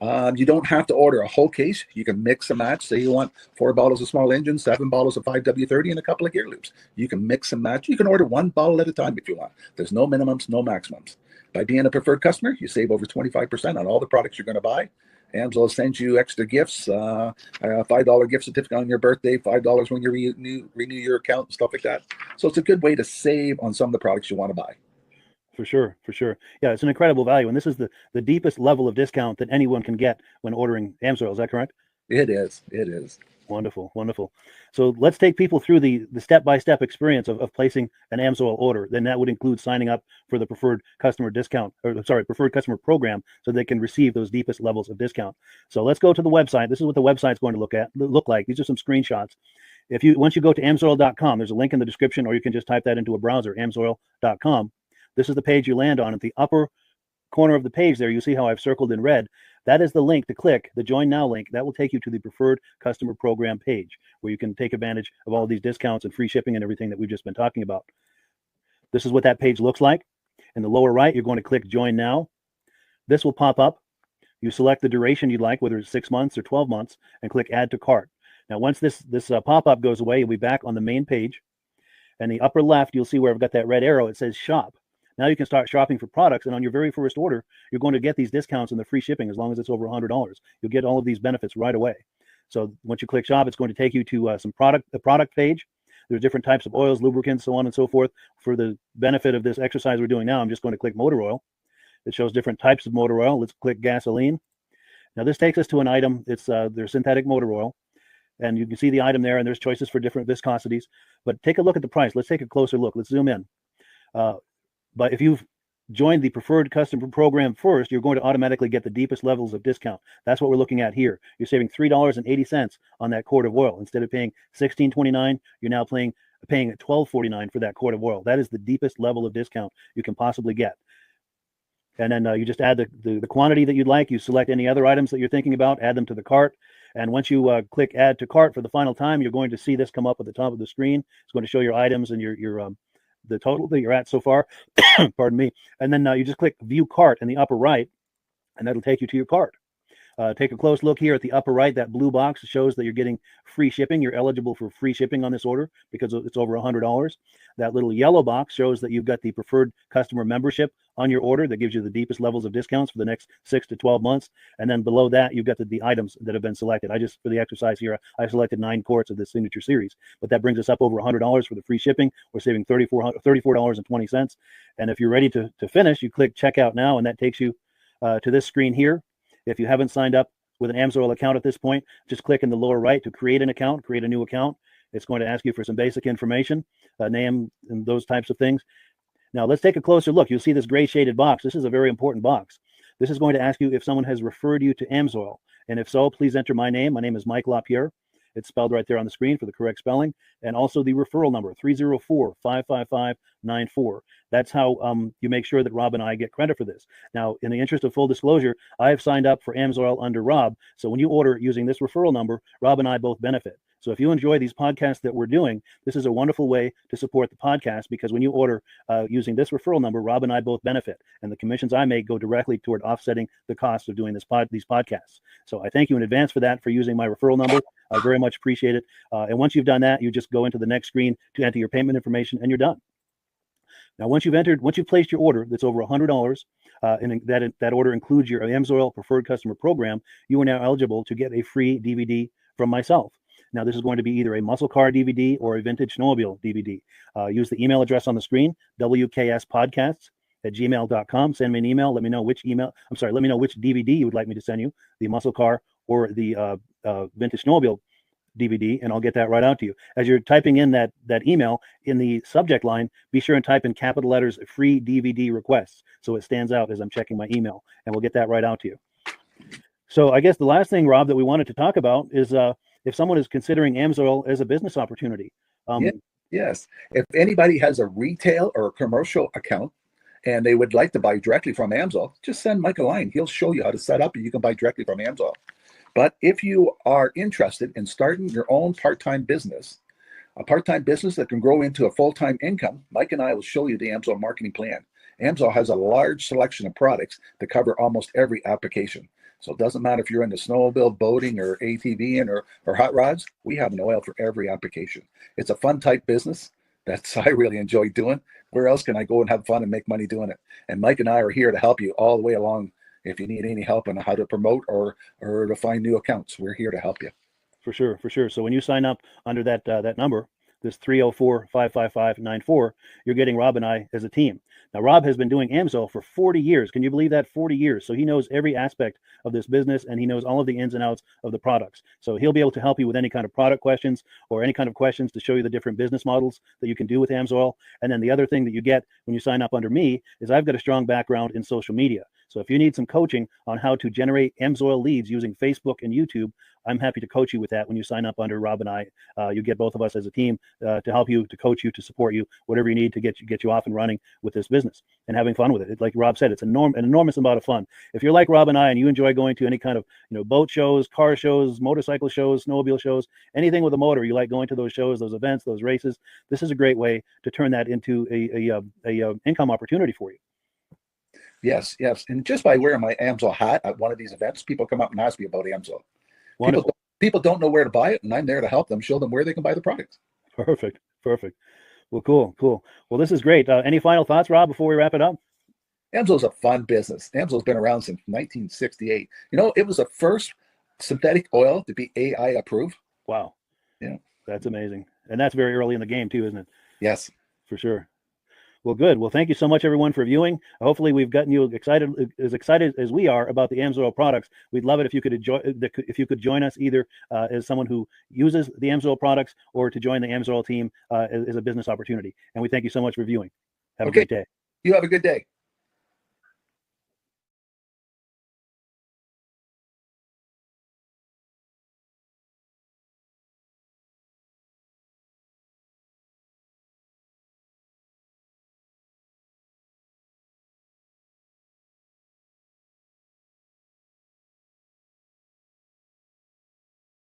You don't have to order a whole case. You can mix and match. Say you want 4 bottles of small engine, 7 bottles of 5W30, and a couple of gear loops. You can mix and match. You can order 1 bottle at a time if you want. There's no minimums, no maximums. By being a preferred customer, you save over 25% on all the products you're going to buy. Amsoil sends you extra gifts, a $5 gift certificate on your birthday, $5 when you renew your account, and stuff like that. So it's a good way to save on some of the products you want to buy. For sure. Yeah, it's an incredible value. And this is the deepest level of discount that anyone can get when ordering Amsoil. Is that correct? It is. Wonderful. So let's take people through the step-by-step experience of placing an Amsoil order. Then that would include signing up for the preferred customer preferred customer program, so they can receive those deepest levels of discount. So let's go to the website. This is what the website's going to look like. These are some screenshots. Once you go to amsoil.com, there's a link in the description, or you can just type that into a browser, amsoil.com. This is the page you land on. At the upper corner of the page there, you see how I've circled in red. That is the link to click, the Join Now link. That will take you to the preferred customer program page, where you can take advantage of all these discounts and free shipping and everything that we've just been talking about. This is what that page looks like. In the lower right, you're going to click Join Now. This will pop up. You select the duration you'd like, whether it's 6 months or 12 months, and click Add to Cart. Now, once this pop-up goes away, you'll be back on the main page. And the upper left, you'll see where I've got that red arrow. It says Shop. Now you can start shopping for products, and on your very first order, you're going to get these discounts and the free shipping as long as it's over $100. You'll get all of these benefits right away. So once you click Shop, it's going to take you to the product page. There's different types of oils, lubricants, so on and so forth. For the benefit of this exercise we're doing now, I'm just going to click motor oil. It shows different types of motor oil. Let's click gasoline. Now this takes us to an item. It's their synthetic motor oil. And you can see the item there, and there's choices for different viscosities. But take a look at the price. Let's take a closer look. Let's zoom in. But if you've joined the preferred customer program first, you're going to automatically get the deepest levels of discount. That's what we're looking at here. You're saving $3.80 on that quart of oil. Instead of paying $16.29, you're now paying $12.49 for that quart of oil. That is the deepest level of discount you can possibly get. And then you just add the quantity that you'd like. You select any other items that you're thinking about, add them to the cart. And once you click Add to Cart for the final time, you're going to see this come up at the top of the screen. It's going to show your items and your the total that you're at so far. Pardon me. And then you just click View Cart in the upper right, and that'll take you to your cart. Take a close look here at the upper right. That blue box shows that you're getting free shipping. You're eligible for free shipping on this order because it's over $100. That little yellow box shows that you've got the preferred customer membership on your order. That gives you the deepest levels of discounts for the next 6 to 12 months. And then below that, you've got the items that have been selected. For the exercise here, I selected 9 quarts of the signature series, but that brings us up over $100 for the free shipping. We're saving $34.20. And if you're ready to finish, you click Checkout Now, and that takes you to this screen here. If you haven't signed up with an Amsoil account at this point, just click in the lower right to create an account, create a new account. It's going to ask you for some basic information, name and those types of things. Now let's take a closer look. You'll see this gray shaded box. This is a very important box. This is going to ask you if someone has referred you to Amsoil. And if so, please enter my name. My name is Mike LaPierre. It's spelled right there on the screen for the correct spelling. And also the referral number, 304-555-94. That's how you make sure that Rob and I get credit for this. Now, in the interest of full disclosure, I have signed up for Amsoil under Rob. So when you order using this referral number, Rob and I both benefit. So if you enjoy these podcasts that we're doing, this is a wonderful way to support the podcast, because when you order using this referral number, Rob and I both benefit. And the commissions I make go directly toward offsetting the cost of doing these podcasts. So I thank you in advance for that, for using my referral number. I very much appreciate it. And once you've done that, you just go into the next screen to enter your payment information, and you're done. Now, once you've placed your order that's over $100, and that order includes your Amsoil preferred customer program, you are now eligible to get a free DVD from myself. Now, this is going to be either a muscle car DVD or a vintage snowmobile DVD. Use the email address on the screen, wkspodcasts@gmail.com. Send me an email. Let me know which DVD you would like me to send you, the muscle car or the vintage snowmobile DVD, and I'll get that right out to you. As you're typing in that email, in the subject line, be sure and type in capital letters, free DVD requests, so it stands out as I'm checking my email, and we'll get that right out to you. So I guess the last thing, Rob, that we wanted to talk about is if someone is considering Amsoil as a business opportunity. Yes. If anybody has a retail or a commercial account and they would like to buy directly from Amsoil, just send Mike a line. He'll show you how to set up and you can buy directly from Amsoil. But if you are interested in starting your own part-time business, a part-time business that can grow into a full-time income, Mike and I will show you the Amsoil marketing plan. Amsoil has a large selection of products that cover almost every application. So it doesn't matter if you're into snowmobile, boating, or ATVing or hot rods, we have an oil for every application. It's a fun type business. That's I really enjoy doing. Where else can I go and have fun and make money doing it? And Mike and I are here to help you all the way along. If you need any help on how to promote or to find new accounts, we're here to help you. For sure, for sure. So when you sign up under that number, this 304-555-94, you're getting Rob and I as a team. Now, Rob has been doing Amsoil for 40 years. Can you believe that? 40 years. So he knows every aspect of this business and he knows all of the ins and outs of the products. So he'll be able to help you with any kind of product questions or any kind of questions to show you the different business models that you can do with Amsoil. And then the other thing that you get when you sign up under me is I've got a strong background in social media. So if you need some coaching on how to generate Amsoil leads using Facebook and YouTube, I'm happy to coach you with that when you sign up under Rob and I. You get both of us as a team to help you, to coach you, to support you, whatever you need to get you off and running with this business and having fun with it. Like Rob said, it's an enormous amount of fun. If you're like Rob and I and you enjoy going to any kind of boat shows, car shows, motorcycle shows, snowmobile shows, anything with a motor, you like going to those shows, those events, those races, this is a great way to turn that into a income opportunity for you. Yes, yes. And just by wearing my Amsoil hat at one of these events, people come up and ask me about Amsoil. People don't know where to buy it, and I'm there to help them, show them where they can buy the products. Perfect. Well, cool. Well, this is great. Any final thoughts, Rob, before we wrap it up? Amsoil's a fun business. Amsoil's been around since 1968. It was the first synthetic oil to be AI approved. Wow. Yeah. That's amazing. And that's very early in the game too, isn't it? Yes. For sure. Well, good. Well, thank you so much, everyone, for viewing. Hopefully, we've gotten you excited as we are about the Amsoil products. We'd love it if you could join us either as someone who uses the Amsoil products or to join the Amsoil team as a business opportunity. And we thank you so much for viewing. Have a great day. You have a good day.